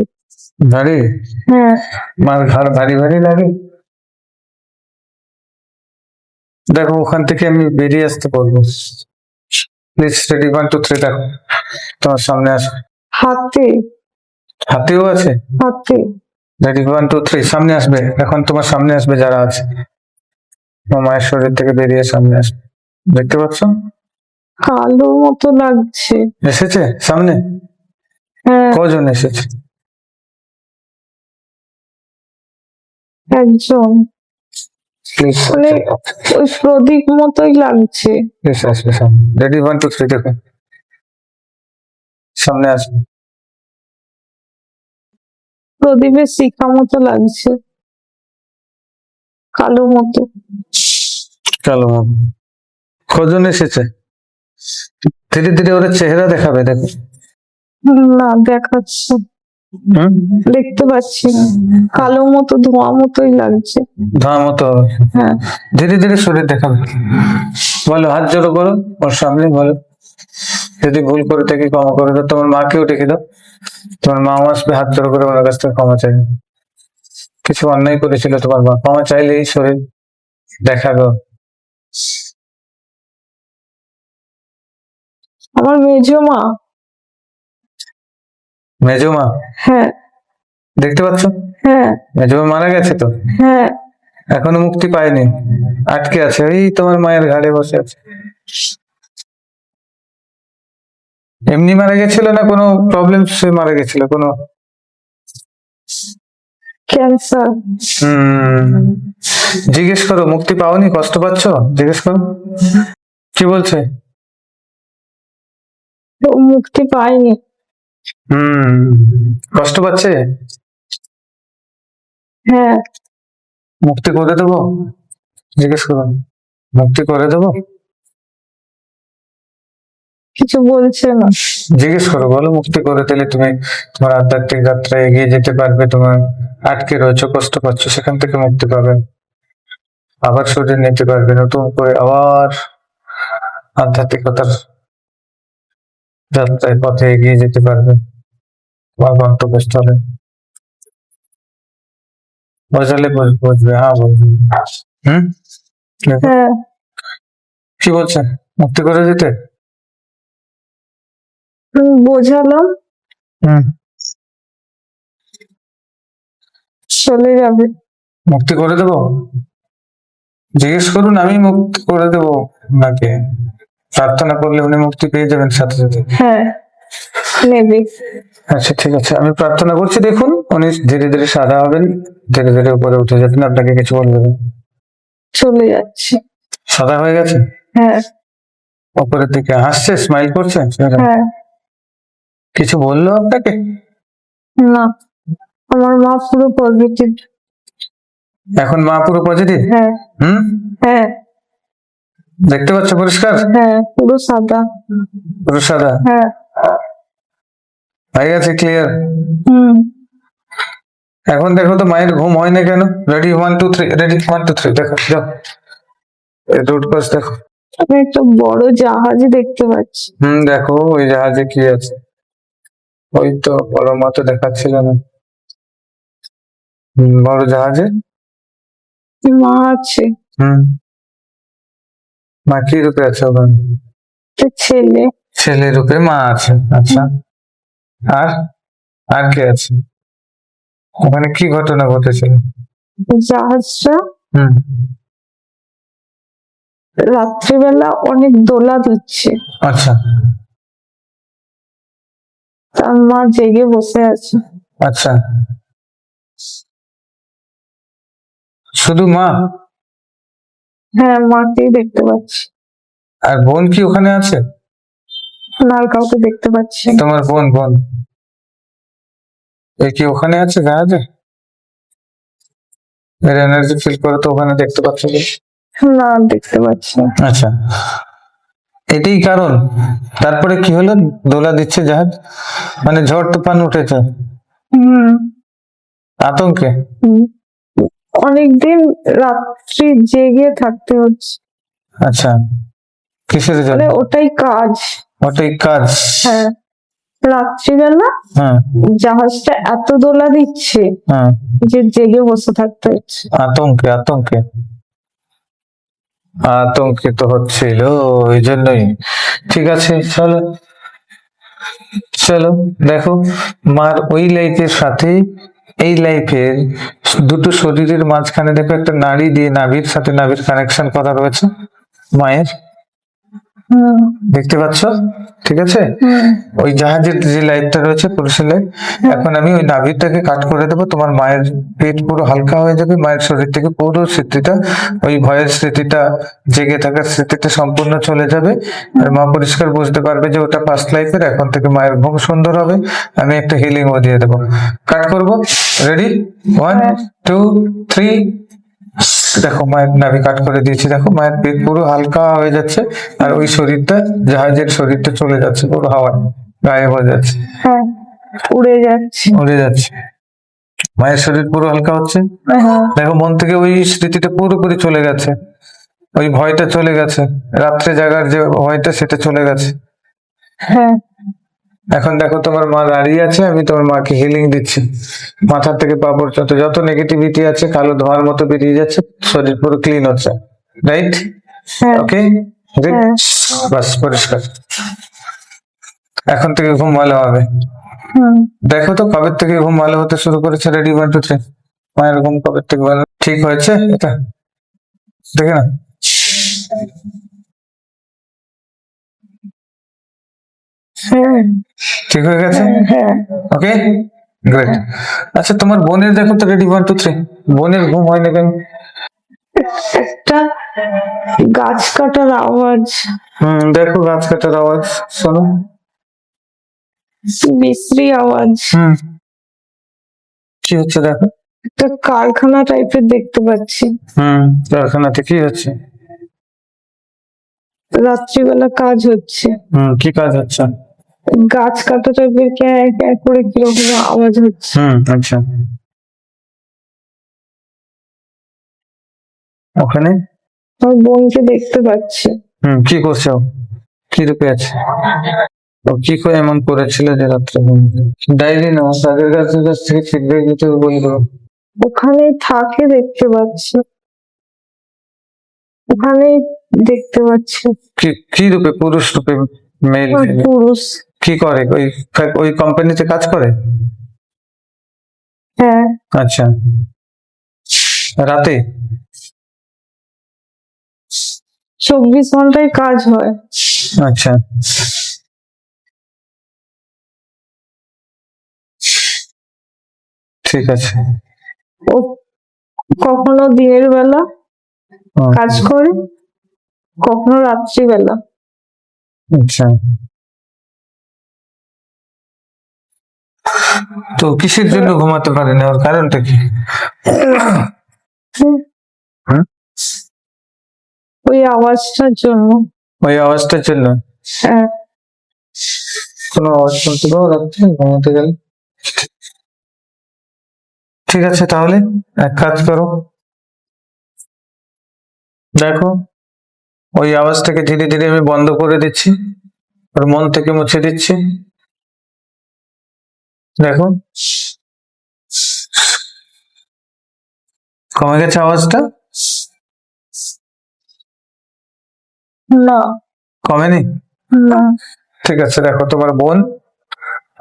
ভারী? হ্যাঁ মার ঘাড় ভারী ভারী লাগে। দেখো ওখান থেকে আমি বেরিয়ে আসতে বলবো, প্লিজ। রেডি 1 2 3 দেখো তোমার সামনে আসো। হাতে। হাতেও আছে? হাতে। রেডি 1 2 3 সামনে আসবে, এখন তোমার সামনে আসবে যারা আছে, তোমার মায়ের শরীর থেকে বেরিয়ে সামনে আসবে। দেখতে পাচ্ছ? কালো মতো লাগছে। এসেছে সামনে? হ্যাঁ কজন এসেছে? একজন, প্লিজ মানে ওই প্রদীপ মতোই লাগছে। আসবে সামনে। রেডি 1 2 3 দেখো সামনে আসবে। প্রদীপের শিখা মতো লাগছে, কালো মতো। চলো মাম, কজন এসেছে? ধীরে ধীরে ওরা চেহারা দেখাবে, দেখো। না দেখাচ্ছে, হুম, দেখতে পাচ্ছি না, কালো মতো ধোঁয়া মতোই লাগছে। ধোঁয়া মতো। হ্যাঁ ধীরে ধীরে শরীর দেখাবে। বলো, হাত জড়ো করো ওর সামনে, বলো যদি ভুল করে থাকি ক্ষমা করে দাও। তোমার মাকেও ডেকে দাও, তোমার মাও আসবে, হাত জড়ো করে ওনার কাছ থেকে ক্ষমা চাইবে। কিছু অন্যায় করেছিল তোমার মা, ক্ষমা চাইলেই শরীর দেখাবে। আমার মেজো মা। মেজো মা? হ্যাঁ দেখতে পাচ্ছ? হ্যাঁ মেজো মা মারা গেছে তো, হ্যাঁ। এখনো মুক্তি পায়নি, আটকে আছে, ওই তোমার মায়ের ঘাড়ে বসে আছে। এমনি মারা গেছিল না কোনো প্রবলেম সে মারা গেছিল কোনো? ক্যান্সার। জিজ্ঞেস করো, মুক্তি পাওনি, কষ্ট পাচ্ছ? জিজ্ঞেস করো কি বলছে। ও মুক্তি পায়নি। কষ্ট পাচ্ছে? হ্যাঁ। মুক্তি করে দেবো? জিজ্ঞেস করো, মুক্তি করে দেবো? কিছু বলছে না। জিজ্ঞেস করো, বলো মুক্তি করে দিলে তুমি তোমার আধ্যাত্মিক যাত্রায় এগিয়ে যেতে পারবে। তোমার আটকে রয়েছে, কষ্ট পাচ্ছ, সেখান থেকে মুক্তি পাবে, আবার শরীর নিতে পারবে, নতুন করে আবার আধ্যাত্মিকতার যাত্রায় পথে এগিয়ে যেতে পারবে তোমার গন্তব্যস্থলে। বোঝালে বুঝবে, হ্যাঁ বুঝবে। দেখো, হ্যাঁ। কি বলছে, মুক্তি করে দিতে? বোঝালাম হুম চলে যাবে। মুক্তি করে দেবো? জিজ্ঞেস করুন, আমি মুক্তি করে দেবো নাকি? প্রার্থনা করলে উনি মুক্তি পেয়ে যাবেন সাথে সাথে। হ্যাঁ নেবে। আচ্ছা ঠিক আছে, আমি প্রার্থনা করছি, দেখুন উনি ধীরে ধীরে সাদা হবেন, ধীরে ধীরে উপরে উঠে যাবেন, আপনাকে কিছু বলবেন না। চলে যাচ্ছে। সাদা হয়ে গেছে, হ্যাঁ। উপরের দিকে হাসছে, স্মাইল করছে। হ্যাঁ। কিছু বললো আপনাকে? না, আমার মা পুরো পজিটিভ। এখন মা পুরো পজিটিভ? হ্যাঁ। হ্যাঁ। দেখতে পাচ্ছ পরিষ্কার? হ্যাঁ পুরো সাদা। পুরো সাদা হ্যাঁ। হয়ে গেছে, ক্লিয়ার। হুম। এখন দেখো তো মায়ের ঘুম হয় না কেন? রেডি, 1 2 3, রেডি 1 2 3, দেখো যাও, রোড পাশ দেখো। আমি একটা বড় জাহাজ দেখতে পাচ্ছি। দেখো ওই জাহাজে কি আছে? ওই তো বড় মতো দেখাচ্ছিল না? বড় জাহাজে মা আছে। মা কি রূপে আছে ওখানে? একটা ছেলে। ছেলে রূপে মা আছে, আচ্ছা। আর আর কে আছে ওখানে? কি ঘটনা ঘটেছিল? জাহাজটা হুম রাত্রিবেলা অনেক দোলা দিচ্ছে, আচ্ছা তার মা জেগে বসে আছে। আচ্ছা, শুধু মা? হ্যাঁ মাকেই দেখতে পাচ্ছি। আর বোন কি ওখানে আছে? না আর কাউকে দেখতে পাচ্ছি না। তোমার বোন বোন এ কি ওখানে আছে জাহাজে? এর এনার্জি ফিল করে তো ওখানে দেখতে পাচ্ছ কি? না দেখতে পাচ্ছি না। আচ্ছা, এটাই কারণ। তারপরে কি হলো? দোলা দিচ্ছে জাহাজ, মানে ঝড় তুফান উঠেছে হুম। আতঙ্কে? হুম। অনেকদিন রাত্রি জেগে থাকতে হচ্ছে। আচ্ছা, কিসের জন্য? মানে ওটাই কাজ। ওটাই কাজ? হ্যাঁ রাত্রিবেলা হ্যাঁ জাহাজটা এত দোলা দিচ্ছে হ্যাঁ, যে জেগে বসে থাকতে হচ্ছে। আতঙ্কে আতঙ্কে আতঙ্কিত হচ্ছিল, ওই জন্যই। ঠিক আছে, চলো চলো দেখো, মার ওই লাইফের সাথে এই লাইফের দুটো শরীরের মাঝখানে দেখো একটা নাড়ি দিয়ে নাভির সাথে নাভির কানেকশন করা রয়েছে মায়ের, হুম। দেখতে পাচ্ছ? ঠিক আছে, হুম। ওই জাহাজের যে লাইটটা রয়েছে পুরুষের লাইট, এখন আমি ওই নাভিটাকে কাট করে দেবো, তোমার মায়ের পেট পুরো হালকা হয়ে যাবে, মায়ের শরীর থেকে পুরো স্মৃতিটা, ওই ভয়ের স্মৃতিটা, জেগে থাকার স্মৃতিটা সম্পূর্ণ চলে যাবে। আর মা পরিষ্কার বুঝতে পারবে যে ওটা পাস্ট লাইফের, এখন থেকে মায়ের ঘুম সুন্দর হবে। আমি একটা হিলিং ও দিয়ে দেবো, কাট করবো। রেডি, 1 2 3, দেখো মায়ের নাভি কাট করে দিয়েছি, দেখো মায়ের পেট পুরো হালকা হয়ে যাচ্ছে, আর ওই শরীরটা, জাহাজের শরীরটা চলে যাচ্ছে পুরো হাওয়ায়, গায়েব হয়ে যাচ্ছে, হ্যাঁ উড়ে যাচ্ছে। উড়ে যাচ্ছে, মায়ের শরীর পুরো হালকা হচ্ছে। হ্যাঁ। দেখো মন থেকে ওই স্মৃতিটা পুরোপুরি চলে গেছে, ওই ভয়টা চলে গেছে, রাত্রে জাগার যে ভয়টা সেটা চলে গেছে। হ্যাঁ। এখন দেখো তোমার মা দাঁড়িয়ে আছে, আমি তোমার মাকে হিলিং দিচ্ছি, মাথা থেকে পা পর্যন্ত যত নেগেটিভিটি আছে কালো ধোঁয়ার মতো বেরিয়ে যাচ্ছে, শরীর পুরো ক্লিন হচ্ছে, রাইট? হ্যাঁ। ওকে, হ্যাঁ। বাস পরিষ্কার। এখন থেকে ঘুম ভালো হবে। হুম। দেখো তো কবে থেকে ঘুম ভালো হতে শুরু করেছে? রেডি 1 2 3, মায়ের ঘুম কবে থেকে ভালো ঠিক হয়েছে? এটা দেখে না, হ্যাঁ ঠিক হয়ে গেছে? হ্যাঁ ওকে, গ্রেট। আচ্ছা, তোমার বোনের দেখো তো, রেডি, 1 2 3। বোনের ঘুম হয় না কেন? একটা গাছ কাটার আওয়াজ, দেখো গাছ কাটার আওয়াজ, শোনো। বিশ্রী আওয়াজ, কি হচ্ছে দেখো। একটা কারখানা টাইপের দেখতে পাচ্ছি। কারখানাতে কি হচ্ছে? রাত্রিবেলা কাজ হচ্ছে, কি কাজ হচ্ছে? গাছ কাটা টাইপের ক্যাঁ ক্যাঁ করে কিরকম আওয়াজ হচ্ছে। আচ্ছা, ওখানে আমার বোনকে দেখতে পাচ্ছি। কি করছে ও? কি রূপে আছে ও? কি করে এমন করেছিল যে রাত্রে? ডায়েরি নাও, তাদের কাছ থেকে ফিডব্যাক দিতে বলবো। ওখানেই থাকে দেখতে পাচ্ছি, ওখানেই দেখতে পাচ্ছি। কি কি রূপে? পুরুষ রূপে? মেল? ওই পুরুষ। কি করে? ওই কোম্পানিতে কাজ করে? হ্যাঁ, আচ্ছা, রাতে? 24 ঘন্টায় কাজ হয়। আচ্ছা, ঠিক আছে। ও কখনো দিনের বেলা কাজ করে, কখনো রাত্রিবেলা। আচ্ছা, তো কিসের জন্য ঘুমাতে পারে না? ওর কারণটা কি? হুম? ওই আওয়াজটার জন্য। ওই আওয়াজটার জন্য? হ্যাঁ, কোনো আওয়াজ শুনতে পাও রাত্রে ঘুমাতে গেলে? ঠিক আছে, তাহলে এক কাজ করো, দেখো ওই আওয়াজটাকে ধীরে ধীরে আমি বন্ধ করে দিচ্ছি, ওর মন থেকে মুছে দিচ্ছি। দেখো, কমে গেছে আওয়াজটা? না কমেনি? না, ঠিক আছে, দেখো তোমার বোন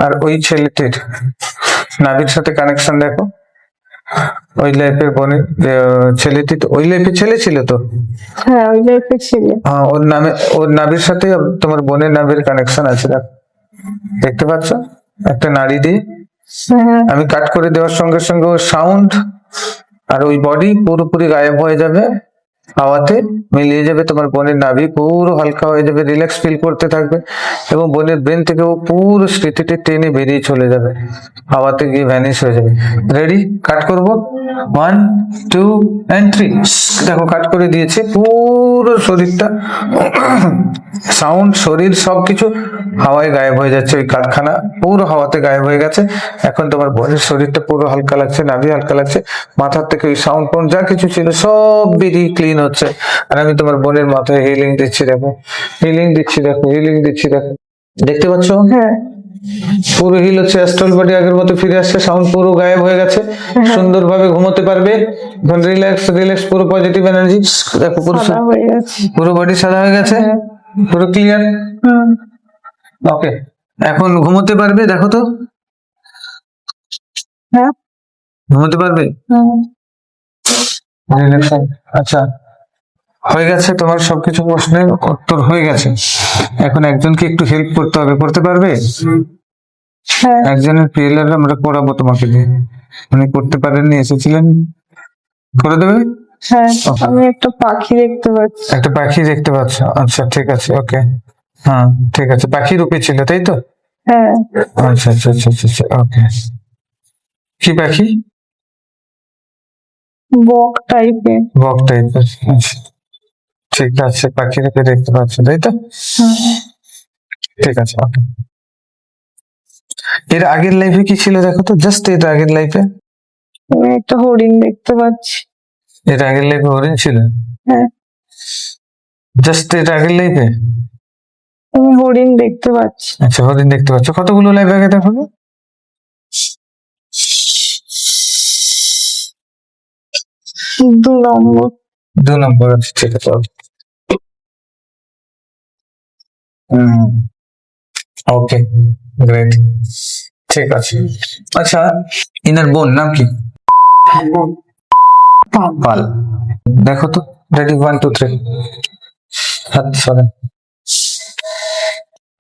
আর ওই ছেলেটির নাভির সাথে কানেকশন দেখো। ওই লাইফের বোনের ছেলেটি তো ওই লাইফের ছেলে ছিল তো? হ্যাঁ ওই লাইফে ছিল। ওর নামে, ওর নাভির সাথে তোমার বোনের নাভির কানেকশন আছে, দেখো, দেখতে পাচ্ছ? একটা নাড়ি দিয়ে হ্যাঁ, আমি কাট করে দেওয়ার সঙ্গে সঙ্গে ওর সাউন্ড আর ওই বডি পুরোপুরি গায়েব হয়ে যাবে, হাওয়াতে মিলিয়ে যাবে। তোমার বোনের নাভি পুরো হালকা হয়ে যাবে, রিল্যাক্স ফিল করতে থাকবে, এবং বোনের ব্রেন থেকে ও পুরো স্মৃতিটি টেনে বেরিয়ে চলে যাবে, হাওয়াতে গিয়ে ভ্যানিশ হয়ে যাবে। রেডি? কাট করব, 1 2 and 3। দেখো কাট করে দিয়েছে, পুরো শরীরটা, সাউন্ড, শরীর সবকিছু হাওয়ায় গায়েব হয়ে যাচ্ছে। ওই কারখানা পুরো হাওয়াতে গায়েব হয়ে গেছে। এখন তোমার বোনের শরীরটা পুরো হালকা লাগছে, নাভি হালকা লাগছে, মাথার থেকে ওই সাউন্ড ফোন যা কিছু ছিল সব বেরিয়ে ক্লিন হচ্ছে। আর আমি তোমার বোনের মাথায় হিলিং দিচ্ছি, দেখো হিলিং দিচ্ছি, দেখো হিলিং দিচ্ছি, দেখো, দেখতে পাচ্ছ? হ্যাঁ, পুরো হিল হচ্ছে, অ্যাস্ট্রাল বডি আগের মতো ফিরে আসছে, সাউন্ড পুরো গায়েব হয়ে গেছে, সুন্দরভাবে ঘুমোতে পারবে। এখন রিল্যাক্স রিল্যাক্স, পুরো পজিটিভ এনার্জি, দেখো পুরো সাদা হয়ে গেছে। পুরো বডি সাদা হয়ে গেছে, পুরো ক্লিয়ার। হুম, ওকে, এখন ঘুমোতে পারবে, দেখো তো হ্যাঁ, ঘুমোতে পারবে। হুম, রিল্যাক্সন, আচ্ছা হয়ে গেছে, তোমার সবকিছু প্রশ্নের উত্তর হয়ে গেছে। এখন একজনকে একটু হেল্প করতে হবে, করতে পারবে? হ্যাঁ, একজনের পিএলআর আমরা করাবো তোমাকে দিয়ে, উনি করতে পারেননি, এসেছিলেন, করে দেবে? হ্যাঁ। আমি একটা পাখি দেখতে পাচ্ছি। একটা পাখি দেখতে পাচ্ছ? আচ্ছা ঠিক আছে, ওকে, হ্যাঁ ঠিক আছে, পাখি রূপে ছিল তাই তো? হ্যাঁ, আচ্ছা আচ্ছা আচ্ছা আচ্ছা, ওকে। কি পাখি? বক টাইপের। বক টাইপের, আচ্ছা ঠিক আছে, পাখি রূপে দেখতে পাচ্ছ তাই তো? ঠিক আছে, ওকে। এর আগের লাইফে কি ছিল দেখো তো, জাস্ট এর আগের লাইফে? আমি একটা হরিণ দেখতে পাচ্ছি। এর আগের লাইফে হরিণ ছিল? হ্যাঁ, জাস্ট এর আগের লাইফে? আমি হরিণ দেখতে পাচ্ছি। আচ্ছা, হরিণ দেখতে পাচ্ছ, কতগুলো লাইফ আগে দেখো? 2 নম্বর। 2 নম্বর, আছে, ঠিক আছে, ওকে, গ্রেট, ঠিক আছে। আচ্ছা, ইনার বোন নাম কি? পাল। দেখো তো, রেডি, 1 2 3, হাত সরান।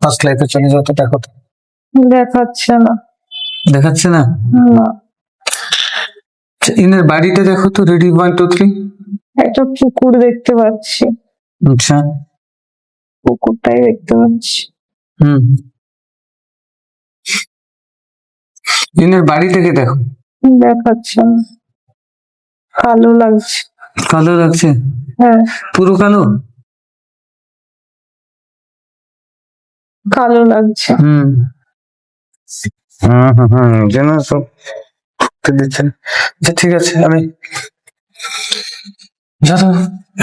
ফার্স্ট লাইফে চলে যাও তো, দেখো তো। দেখাচ্ছে না। দেখাচ্ছে না? না, আচ্ছা, ইনার বাড়িটা দেখো তো, রেডি 1 2 3। একটা পুকুর দেখতে পাচ্ছি, আচ্ছা, পুকুরটাই দেখতে পাচ্ছি। হুম। ইনার বাড়িটাকে দেখো। দেখাচ্ছে না, কালো লাগছে। কালো লাগছে? হ্যাঁ, পুরো কালো? কালো লাগছে। হুম হুম হুম হুম, যেন সব ঢুকতে দিচ্ছেন। আচ্ছা ঠিক আছে, আমি যত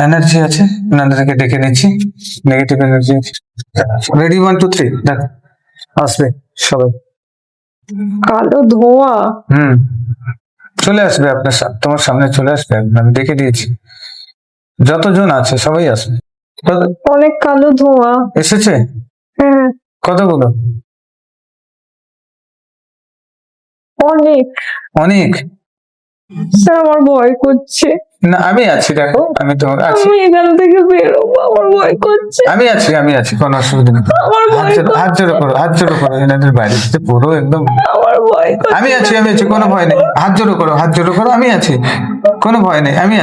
এনার্জি আছে ওনাদেরকে ডেকে নিচ্ছি, নেগেটিভ এনার্জি। রেডি 1 2 3, দেখ আসবে সবাই। কালো ধোঁয়া। হুম, চলে আসবে আপনার তোমার সামনে চলে আসবে, আমি দেখে দিয়েছি। যতজন আছে সবাই আসবে। অনেক কালো ধোঁয়া। এসেছে হ্যাঁ, কতগুলো? অনেক। অনেক? স্যার আমার ভয় করছে, না আমি আছি, দেখো আমি তোমার আছি। আমি এখান থেকে বেরোবো, আমার ভয় করছে। আমি আছি, কোনো অসুবিধা নেই। আমার ভয় করছে, হাত জোড়ো করো এনাদের বাড়িতে পুরো একদম। আমার ভয় করছে। আমি আছি, কোনো ভয় নেই। হাত জোড়ো করো, আমি আছি, কোনো ভয় নেই। আমি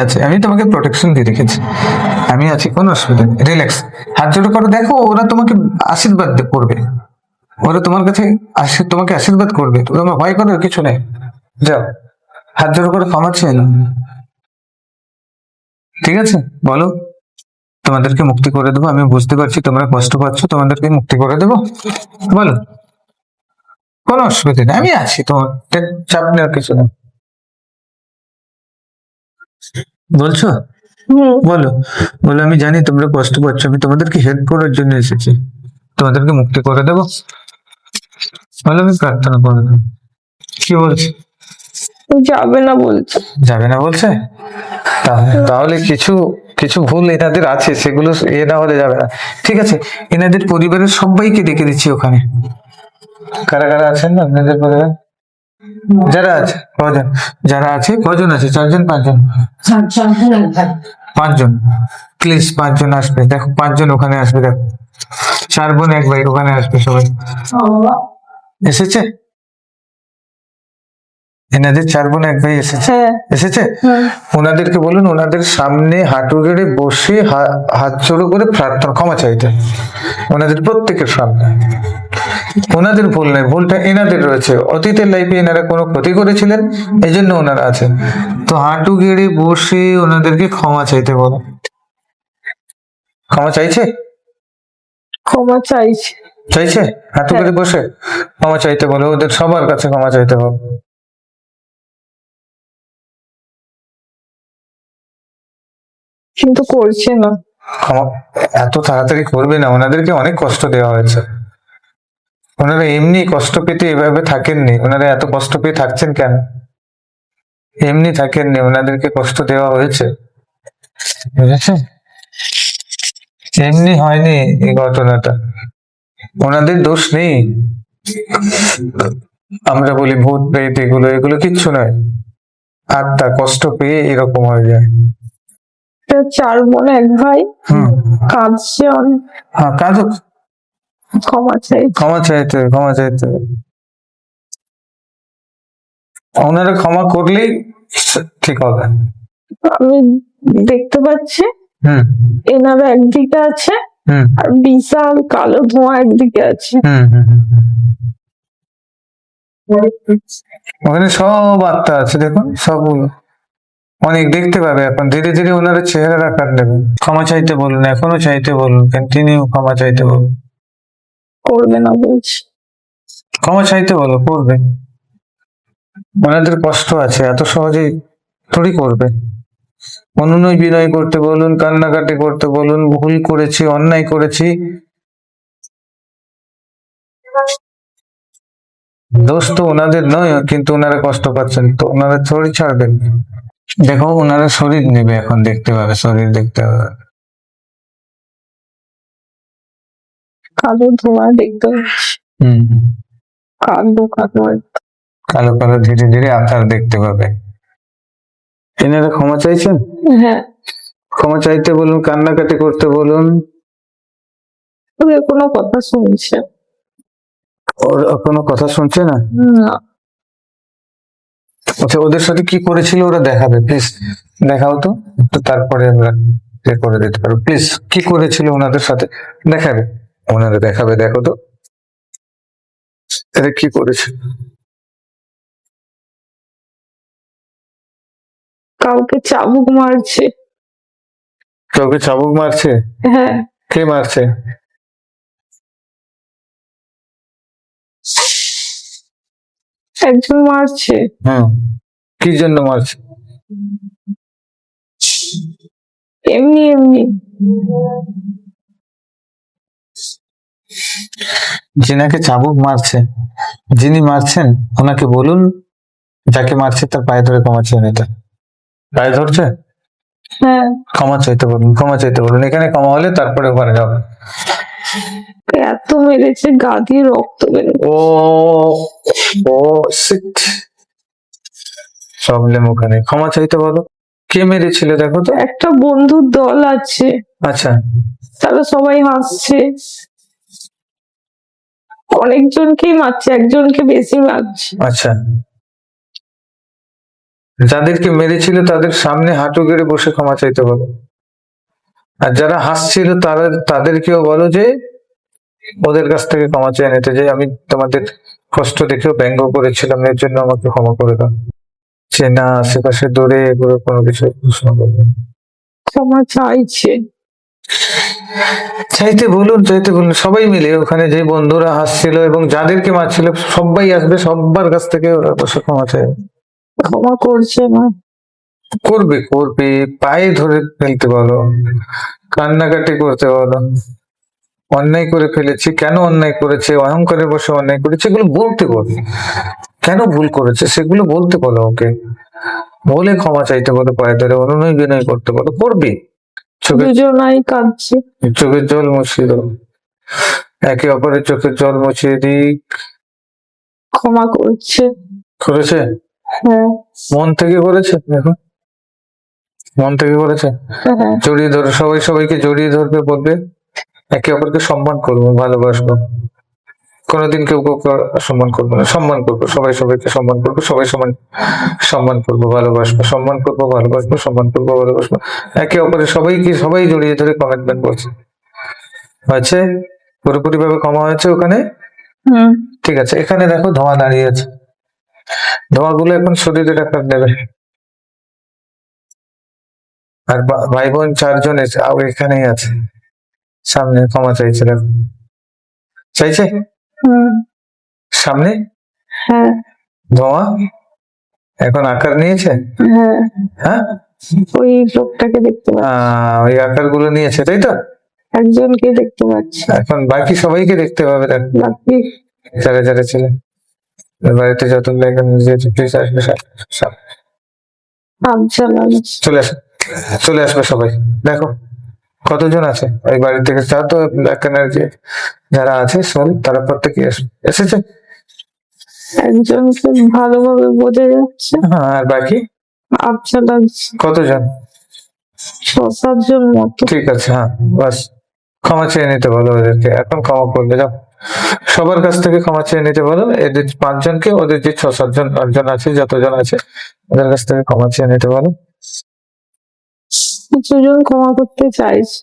আছি, আমি তোমাকে প্রোটেকশন দিয়ে রেখেছি। আমি আছি, কোনো অসুবিধা নেই, রিল্যাক্স। হাত জোড়ো করো, দেখো ওরা তোমাকে আশীর্বাদ করবে। ওরা তোমার কাছে তোমাকে আশীর্বাদ করবে। তোমার ভয় করার কিছু নেই। যাও, হাত জোড়ো করে ক্ষমা চেয়ে নাও। ঠিক আছে, বলো। তোমাদেরকে মুক্তি করে দেবো। আমি বুঝতে পারছি তোমরা কষ্ট পাচ্ছ, তোমাদেরকে মুক্তি করে দেবো। বলো, কোনো অসুবিধা নেই, আমি আছি, তোমার চাপ নেওয়ার কিছু নেই। বলছো? বলো, আমি জানি তোমরা কষ্ট পাচ্ছ, আমি তোমাদেরকে হেল্প করার জন্য এসেছি, তোমাদেরকে মুক্তি করে দেবো। বলো, আমি প্রার্থনা করে দেবো। কি বলছি? যাবে না বলছে। যাবে না বলছে? তাহলে কিছু কিছু ভুল এনাদের আছে, সেগুলো না হলে যাবে না। ঠিক আছে, এনাদের পরিবারের সবাইকে ডেকে দিচ্ছি ওখানে। কারা কারা আছেন না আপনাদের পরিবার? যারা আছে কজন? যারা আছে কজন আছে? 4 জন 5 জন? 5 জন। প্লিজ 5 জন আসবে, দেখো 5 জন ওখানে আসবে, দেখো 4 বোন 1 ভাই ওখানে আসবে সবাই। এসেছে এনাদের 4 বোন 1 ভাই এসেছে? হ্যাঁ। এসেছে? হ্যাঁ। ওনাদেরকে বলুন ওনাদের সামনে হাঁটু গেড়ে বসে হাত জোড়ো করে প্রার্থনা ক্ষমা চাইতে, ওনাদের প্রত্যেকের সামনে। ওনাদের ভুল নেই, ভুলটা এনাদের রয়েছে। অতীতের লাইফে এনারা কোনো ক্ষতি করেছিলেন, এই জন্য ওনারা আছেন। তো হাঁটু গেড়ে বসে ওনাদেরকে ক্ষমা চাইতে বলো। ক্ষমা চাইছে? ক্ষমা চাইছে। চাইছে? হাঁটু গেড়ে বসে ক্ষমা চাইতে বলো, ওদের সবার কাছে ক্ষমা চাইতে বলো। কিন্তু করছে না। ক্ষমা এত তাড়াতাড়ি করবে না, ওনাদেরকে অনেক কষ্ট দেওয়া হয়েছে। ওনারা এমনি কষ্ট পেতে এভাবে থাকেননি, ওনারা এত কষ্ট পেয়ে থাকছেন কেন? এমনি থাকেননি, ওনাদেরকে কষ্ট দেওয়া হয়েছে, বুঝেছে? এমনি হয়নি এই ঘটনাটা, ওনাদের দোষ নেই। আমরা বলি ভূত প্রেত, এগুলো কিচ্ছু নয়, আত্মা কষ্ট পেয়ে এরকম হয়ে যায়। 4 বোন 1 ভাই কাঁদছে অনেক। হ্যাঁ, কাঁদুক, ক্ষমা চাইছে। ক্ষমা চাইতে ওনারা ক্ষমা করলেই ঠিক হবে। আমি দেখতে পাচ্ছি হুম এনারা একদিকে আছে হুম আর বিশাল কালো ধোঁয়া একদিকে আছে। হুম হুম হুম। ওখানে সব আত্মা আছে, দেখুন সবগুলো অনেক দেখতে পাবে। এখন ধীরে ধীরে ওনারা চেহারা আকার নেবে। ক্ষমা চাইতে বলুন, এখনো চাইতে বলুন, কন্টিনিউ ক্ষমা চাইতে বলুন। করবে না বলছে। ক্ষমা চাইতে বলো, করবে। ওনাদের কষ্ট আছে, এত সহজেই থোড়ি করবে। অনুনয় বিনয় করতে বলুন, কান্নাকাটি করতে বলুন, ভুল করেছি, অন্যায় করেছি, দোষ তো ওনাদের নয়, কিন্তু ওনারা কষ্ট পাচ্ছেন, তো ওনারা শরীর ছাড়বেন। দেখো ওনারা শরীর নেবে, এখন দেখতে পাবে, শরীর দেখতে পাবে। কালো ধোঁয়া দেখতে পাচ্ছি, হম, কালো কালো কালো কালো ধীরে ধীরে আকার দেখতে পাবে। এনারা ক্ষমা চাইছেন? হ্যাঁ। ক্ষমা চাইতে বলুন, কান্নাকাটি করতে বলুন, ওদের কোনো কথা শুনছে ওর কোনো কথা শুনছে না? না। আচ্ছা, ওদের সাথে কি করেছিল ওরা দেখাবে, প্লিজ দেখাও তো একটু, তারপরে আমরা এ করে দিতে পারবো। প্লিজ, কি করেছিল ওনাদের সাথে দেখাবে, ওনারা দেখাবে, দেখো তো এটা কি করেছিল। কাউকে চাবুক মারছে। কাউকে চাবুক মারছে? হ্যাঁ, কে মারছে? একজন মারছে। হুম, কি জন্য মারছে? এমনি এমনি। যিনাকে চাবুক মারছে, যিনি মারছেন ওনাকে বলুন যাকে মারছে তার পায়ে ধরে ক্ষমা চেয়ে নিতে। পায়ে ধরছে? হ্যাঁ, ক্ষমা চাইতে বলুন, ক্ষমা চাইতে বলুন, এখানে ক্ষমা হলে তারপরে ওখানে যাবে। এত মেরেছে, গা দিয়ে রক্ত বেরোচ্ছে। ও ও শিট, প্রবলেম ওখানে। ক্ষমা চাইতে বলো, কে মেরেছিল দেখো তো। একটা বন্ধুর দল আছে, আচ্ছা, তারা সবাই হাসছে। অনেকজনকেই মারছে, একজনকে বেশি মারছে। আচ্ছা, যাদেরকে মেরেছিল তাদের সামনে হাঁটু গেড়ে বসে ক্ষমা চাইতে বলো। আর যারা হাসছিল তাদেরকেও বলো যে ওদের কাছ থেকে ক্ষমা চেয়ে নিতে, যে আমি তোমাদের কষ্ট দেখেও ব্যঙ্গ করেছিলাম, এর জন্য আমাকে ক্ষমা করে দাও। যে না, আশেপাশে দূরে এগুলো কোনো কিছু প্রশ্ন করবে না। ক্ষমা চাইছে। চাইতে বলুন, চাইতে বলুন, সবাই মিলে ওখানে যে বন্ধুরা হাসছিল এবং যাদেরকে মারছিল সবাই আসবে, সবার কাছ থেকে ওরা বসে ক্ষমা চাইবে। ক্ষমা করছে না। করবে করবে, পায়ে ধরে ফেলতে বলো, কান্নাকাটি করতে বলো। অন্যায় করে ফেলেছি, কেন অন্যায় করেছে, অহংকারে বসে অন্যায় করেছে, এগুলো বলতে বলো। কেন ভুল করেছে সেগুলো বলতে বলো ওকে, বলে ক্ষমা চাইতে বলো, পায়ে ধরে অনুনয় বিনয় করতে বলো, করবে। চোখের দুজনাই কাঁদছে। চোখের জল মুছিয়ে দাও, একে অপরের চোখের জল মুছিয়ে দিক। ক্ষমা করছে। করেছে? হ্যাঁ, মন থেকে করেছে, দেখো মন থেকে করেছে। হ্যাঁ। জড়িয়ে ধরো, সবাই সবাইকে জড়িয়ে ধরবে, বলবে একে অপরকে সম্মান করবো, ভালোবাসবো, কোনোদিন কেউ কাউকে অসম্মান করবো না, সম্মান করবো, সবাই সবাইকে সম্মান করবো, সবাই সমান সম্মান করবো, ভালোবাসবো, সম্মান করবো, ভালোবাসবো, সম্মান করবো, ভালোবাসবো, একে অপরের সবাইকে সবাই জড়িয়ে ধরে কমিটমেন্ট করছে। হয়েছে? পুরোপুরি ভাবে ক্ষমা হয়েছে ওখানে? হুম। ঠিক আছে, এখানে দেখো ধোঁয়া দাঁড়িয়ে আছে, ধোঁয়াগুলো এখন শরীরের আকার নেবে। আর ভাই বোন চারজন এখানেই আছে, সামনে ক্ষমা চাইছে, দেখো চাইছে হুম। সামনে। হ্যাঁ, ধোঁয়া এখন আকার নিয়েছে। হ্যাঁ। হ্যাঁ, ওই লোকটাকে দেখতে পাচ্ছি, ওই আকার গুলো নিয়েছে, তাই তো। একজনকে দেখতে পাচ্ছি, এখন বাকি সবাইকে দেখতে পাবে, দেখো বাকি যারা যারা ছিল বাড়িতে, যত প্লিজ আসবে আফজাল আছে। চলে আসবে, চলে আসবে সবাই। দেখো কতজন আছে ওই বাড়ি থেকে, যা তো এখানে যে যারা আছে শোন, তারা প্রত্যেকে এসেছে। একজনকে ভালোভাবে বোঝা যাচ্ছে, হ্যাঁ, আর বাকি আফজাল আছে। কতজন? 6-7 জন মতো। ঠিক আছে, হ্যাঁ, বাস ক্ষমা চেয়ে নিতে বলো ওদেরকে, এখন ক্ষমা করবে, যাও সবার কাছ থেকে ক্ষমা চেয়ে নিতে বলো, এদের 5 জনকে, ওদের যে 6-7 জন 8 জন আছে, যতজন আছে ওদের কাছ থেকে ক্ষমা চেয়ে নিতে বলো। কিছু জন ক্ষমা করতে চাইছে,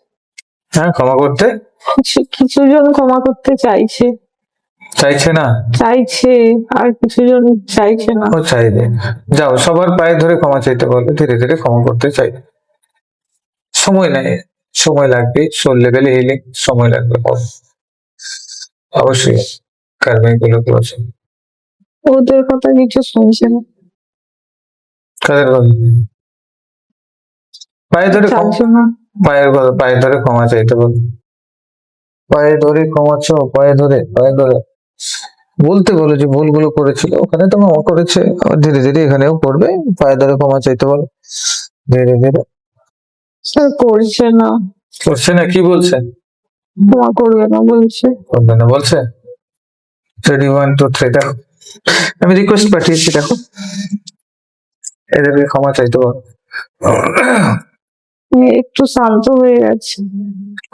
হ্যাঁ, ক্ষমা করতে কিছু জন ক্ষমা করতে চাইছে, চাইছে না, চাইছে, আর কিছু জন চাইছে না। ও চাইবে। যাও সবার পায়ে ধরে ক্ষমা চাইতে বলবে, ধীরে ধীরে ক্ষমা করতে চাই। সময় নেই, সময় লাগবে, সোল লেভেলে হিলিং সময় লাগবে অবশ্যই। কার্মিক গুলো করেছে, ওদের কথা কিছু শুনছে না, কাদের কথা? পায়ে ধরে চাইছে না। পায়ে ধরে ক্ষমা চাইতে বল, পায়ে ধরে ক্ষমা চাও, পায়ে ধরে বলতে বলো যে ভুলগুলো করেছিল, ওখানে তো ক্ষমা করেছে, আবার ধীরে ধীরে এখানেও করবে, পায়ে ধরে ক্ষমা চাইতে বলো, ধীরে ধীরে। স্যার করছে না, করছে না, কি বলছে? ক্ষমা করবে না বলছে। করবে না বলছে। রেডি, 1 2 3, দেখো আমি রিকোয়েস্ট পাঠিয়েছি, দেখো এদেরকে ক্ষমা চাইতে বলো। একটু শান্ত হয়ে গেছে।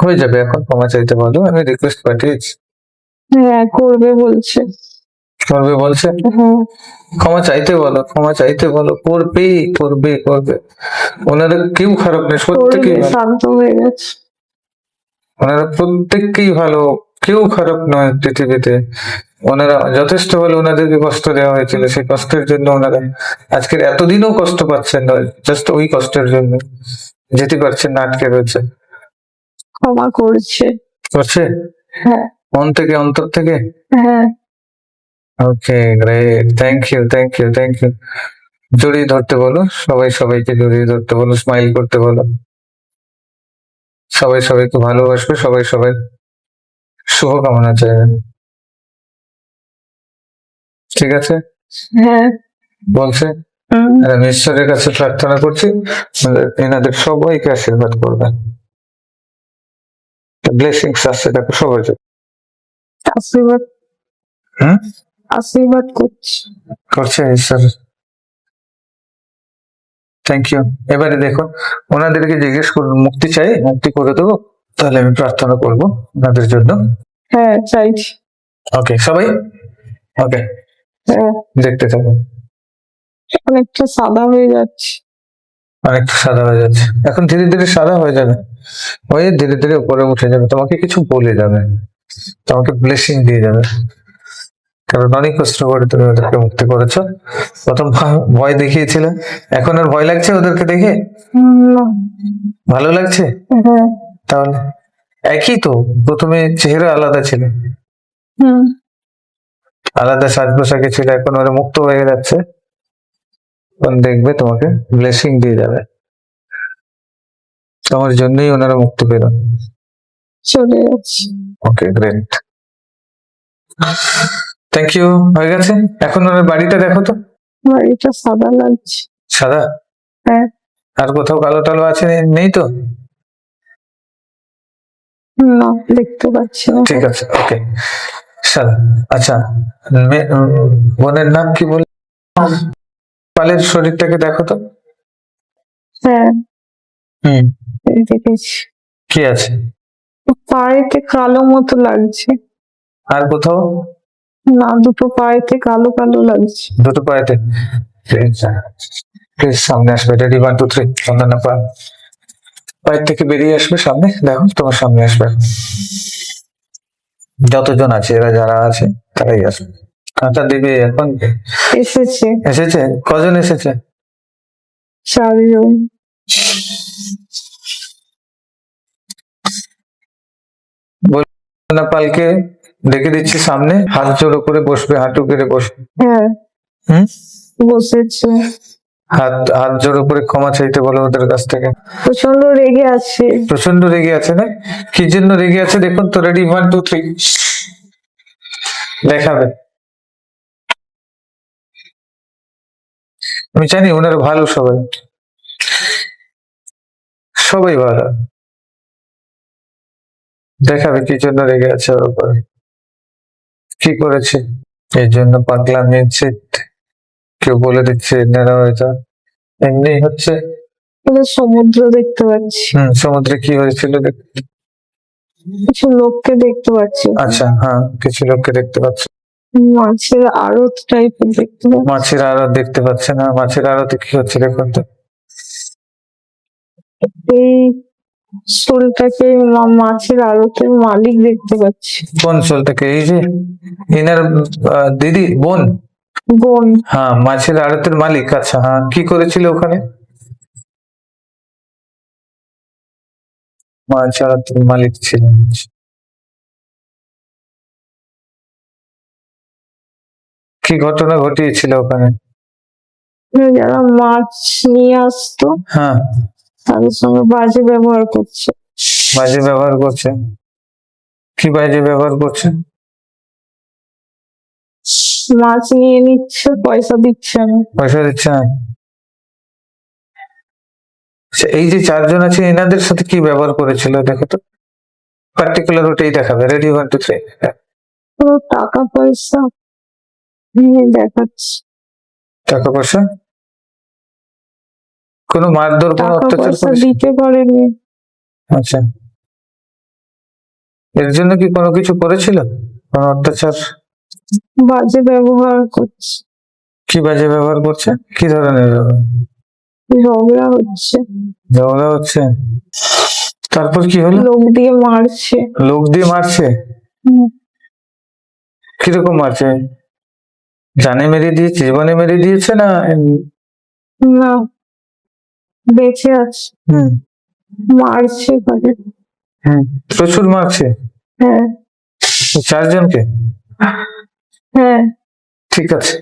হয়ে যাবে, এখন ক্ষমা চাইতে বলো, আমি রিকোয়েস্ট পাঠিয়েছি। হ্যাঁ, করবে বলছে। করবে বলছে, হ্যাঁ, ক্ষমা চাইতে বলো, ক্ষমা চাইতে বলো, করবে করবে করবে। ওনারা কেউ খারাপ নেই, করবে, প্রত্যেকেই ভালো। শান্ত হয়ে গেছে। ওনারা প্রত্যেককেই ভালো, কেউ খারাপ নয় পৃথিবীতে। ওনারা যথেষ্ট ভালো, ওনাদেরকে কষ্ট দেওয়া হয়েছিল, সেই কষ্টের জন্য ওনারা আজকের এতদিনও কষ্ট পাচ্ছেন না, জাস্ট ওই কষ্টের জন্য যেতে পারছেন না, আটকে রয়েছে। ক্ষমা করছে। করছে হ্যাঁ, মন থেকে, অন্তর থেকে। হ্যাঁ, okay, great, thank you, thank you, thank you. জড়িয়ে ধরতে বলো, সবাই সবাইকে জড়িয়ে ধরতে বলো, স্মাইল করতে বলো। সবাই সবাইকে ভালোবাসবে, সবাই সবাই শুভকামনা চাইবেন। ঠিক আছে, হ্যাঁ। বলছে। আর আমি ঈশ্বরের কাছে প্রার্থনা করছি, এনাদের সবাইকে আশীর্বাদ করবেন, ব্লেসিংস আসছে দেখো সবার জন্য। আশীর্বাদ, হুম, আশীর্বাদ করছি। করছে ঈশ্বর। Thank you. এবারে দেখো, ওনাদেরকে জিজ্ঞেস করুন মুক্তি চাই, মুক্তি করে দেবো, তাহলে আমি প্রার্থনা করবো ওনাদের জন্য। হ্যাঁ, চাইছি। ওকে সবাই, ওকে, হ্যাঁ, দেখতে থাকুন। অনেকটা সাদা হয়ে যাচ্ছে। অনেকটা সাদা হয়ে যাচ্ছে, এখন ধীরে ধীরে সাদা হয়ে যাবে, ওই ধীরে ধীরে উপরে উঠে যাবে, তোমাকে কিছু বলে যাবে, তোমাকে ব্লেসিং দিয়ে যাবে, কারণ অনেক কষ্ট করে তুমি ওদেরকে মুক্তি করেছো। প্রথম ভয় দেখিয়েছিলে, এখন আর ভয় লাগছে ওদেরকে দেখে? না। ভালো লাগছে? হ্যাঁ। তাহলে একই তো, প্রথমে চেহারা আলাদা ছিল, হুম। আলাদা সাজ পোশাকে ছিল, এখন ওরা মুক্ত হয়ে যাচ্ছে, তখন দেখবে তোমাকে ব্লেসিং দিয়ে যাবে, তোমার জন্যই ওনারা মুক্তি পেল। চলে যাচ্ছে। ওকে, গ্রেট, থ্যাংক ইউ। হয়ে গেছে, এখন ওনার বাড়িটা দেখো তো। বাড়িটা সাদা লাগছে। সাদা? হ্যাঁ। আর কোথাও কালো টালো আছে? নেই তো? না, দেখতে পাচ্ছি না। ঠিক আছে, ওকে, সাদা। আচ্ছা, বোনের নাম কি বল? পালের শরীরটাকে দেখো তো। হ্যাঁ, হুম, দেখেছি। কি আছে? পায়েতে কালো মতো লাগছে। আর কোথাও? না, দুটো পায়েতে কালো কালো লাগছে। দুটো পায়েতে? প্লিজ সামনে আসবে, রেডি, 1 2 3, চন্দনা পা পায়ের থেকে বেরিয়ে আসবে সামনে, দেখো তোমার সামনে আসবে, যতজন আছে এরা যারা আছে তারাই আসবে। কাঁটা দেবে এখন? এসেছে। এসেছে? কজন এসেছে? 4 জন। চন্দনা পালকে ডেকে দিচ্ছি সামনে, হাত জোড়ো করে বসবে, হাঁটু কেড়ে বসবে। হ্যাঁ, হুম, বসেছে। হাত হাত জোড়ো করে ক্ষমা চাইতে বলো ওদের কাছ থেকে। প্রচন্ড রেগে আছে। প্রচন্ড রেগে আছে না? কি জন্য রেগে আছে দেখুন তো, রেডি, 1 2 3, দেখাবে। আমি জানি ওনারা ভালো, সবাই সবাই ভালো, দেখাবে কি জন্য রেগে আছে ওর উপরে, কি করেছে। এই জন্য পাগলা নিচ্ছে, কেউ বলে দিচ্ছে এনারা হয়তো এমনি হচ্ছে। এবার সমুদ্র দেখতে পাচ্ছি। সমুদ্রে কি হয়েছিল কিছু লোককে দেখতে পাচ্ছি। আচ্ছা, হ্যাঁ, কিছু লোককে দেখতে পাচ্ছি। মাছের আড়ত টাইপের দেখতে পাচ্ছি। মাছের আড়ত দেখতে পাচ্ছে না? মাছের আড়তে কি হচ্ছে দেখুন তো। এই শোলটাকে মাছের আড়তের মালিক দেখতে পাচ্ছি। কোন চলটাকে? এই যে এনার দিদি, বোন? বোন। হ্যাঁ, মাছের আড়তের মালিক। আচ্ছা, হ্যাঁ, কি করেছিল ওখানে? মাছ আড়তের মালিক ছিলেন। কি ঘটনা ঘটিয়েছিল ওখানে? যারা মাছ নিয়ে আসতো হ্যাঁ, তাদের সঙ্গে বাজে ব্যবহার করছে। বাজে ব্যবহার করছে? কি বাজে ব্যবহার করছে? মাছ নিয়ে নিচ্ছে, পয়সা দিচ্ছে না। পয়সা দিচ্ছে না? আচ্ছা, এই যে 4 জন আছে এনাদের সাথে কি ব্যবহার করেছিল দেখো তো, পার্টিকুলার ওটাই দেখাবে, রেডি, 1 2 3। তো টাকা পয়সা নিয়ে দেখাচ্ছে। টাকা পয়সা? কোনো মারধর, কোনো টাকা অত্যাচার পয়সা করেছে? দিতে পারেনি। আচ্ছা, এর জন্য কি কোনো কিছু করেছিল, কোনো অত্যাচার? বাজে ব্যবহার করছে, কি বাজে ব্যবহার করছে? কি ধরনের ব্যবহার? ঝগড়া হচ্ছে, ঝগড়া হচ্ছে? তারপর কি হলো? লোক দিয়ে মারছে। লোক দিয়ে মারছে? হুম, কিরকম মারছে? জানে মেরে দিয়েছে, জীবনে মেরে দিয়েছে না না, বেঁচে আছে, হুম মারছে তাকে। হুম প্রচুর মারছে? হ্যাঁ, চারজনকে? হ্যাঁ, ঠিক আছে,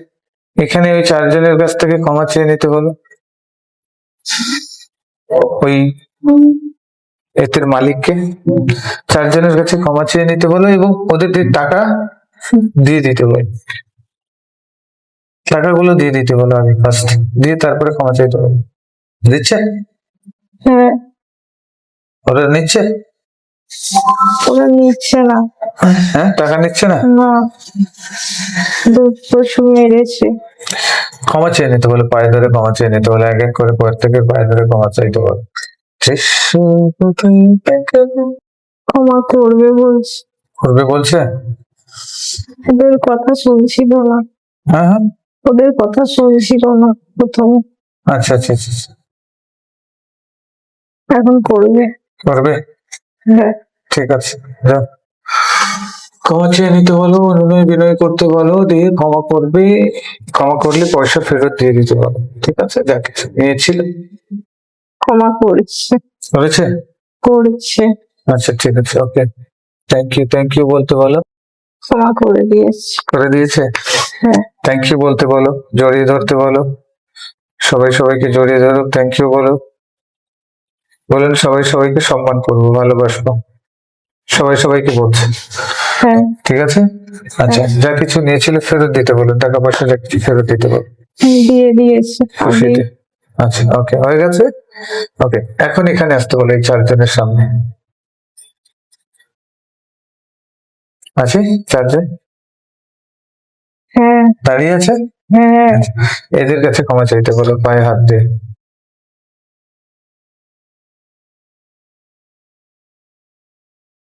এখানে ওই চারজনের কাছ থেকে ক্ষমা চেয়ে নিতে বলো। ওই এতের মালিককে চারজনের কাছে ক্ষমা চেয়ে নিতে বলো এবং ওদের টাকা দিয়ে দিতে বলো। টাকাগুলো দিয়ে দিতে বলো আগে, ফার্স্ট দিয়ে তারপরে ক্ষমা চাইতে বলো। দিচ্ছে? হ্যাঁ। ওরা নিচ্ছে? ওরা নিচ্ছে না। হ্যাঁ, টাকা নিচ্ছে না? না, প্রচুর মেরেছে। ক্ষমা চেয়ে নিতে বলো, পায়ে ধরে ক্ষমা চেয়ে নিতে বলো, এক এক করে প্রত্যেকের পায়ে ধরে ক্ষমা চাইতে বলো। ক্ষমা করবে বলছে, করবে বলছে? ওদের কথা শুনছিল না, হ্যাঁ হ্যাঁ, ওদের কথা শুনছিল না প্রথমে, আচ্ছা আচ্ছা আচ্ছা আচ্ছা। এখন করবে। করবে? হ্যাঁ, ঠিক আছে, যাও ক্ষমা চেয়ে নিতে বলো, অনুনয় বিনয় করতে বলো, দিয়ে ক্ষমা করবে। ক্ষমা করলে পয়সা ফেরত দিয়ে দিতে বলো। ঠিক আছে, যা কিছু নিয়েছিল ক্ষমা করছে, করেছে? করছে, আচ্ছা ঠিক আছে, ওকে, থ্যাংক ইউ বলতে বলো। ক্ষমা করে দিয়েছে। করে দিয়েছে? হ্যাঁ, থ্যাংক ইউ বলতে বলো, জড়িয়ে ধরতে বলো, সবাই সবাইকে জড়িয়ে ধরো, থ্যাংক ইউ বলো। বলেন সবাই সবাইকে সম্মান করবো, ভালোবাসবো, সবাই সবাইকে বলছে। হ্যাঁ, ঠিক আছে, আচ্ছা, যা কিছু নিয়েছিল ফেরত দিতে বলো, টাকা পয়সা যা কিছু ফেরত দিতে বলো। দিয়ে দিয়েছে। খুশিতে? আচ্ছা, ওকে, হয়ে গেছে। ওকে, এখন এখানে আসতে বলো এই চারজনের সামনে। আছে চারজন হ্যাঁ, দাঁড়িয়ে আছে? হ্যাঁ, এদের কাছে ক্ষমা চাইতে বলো, পায়ে হাত দিয়ে।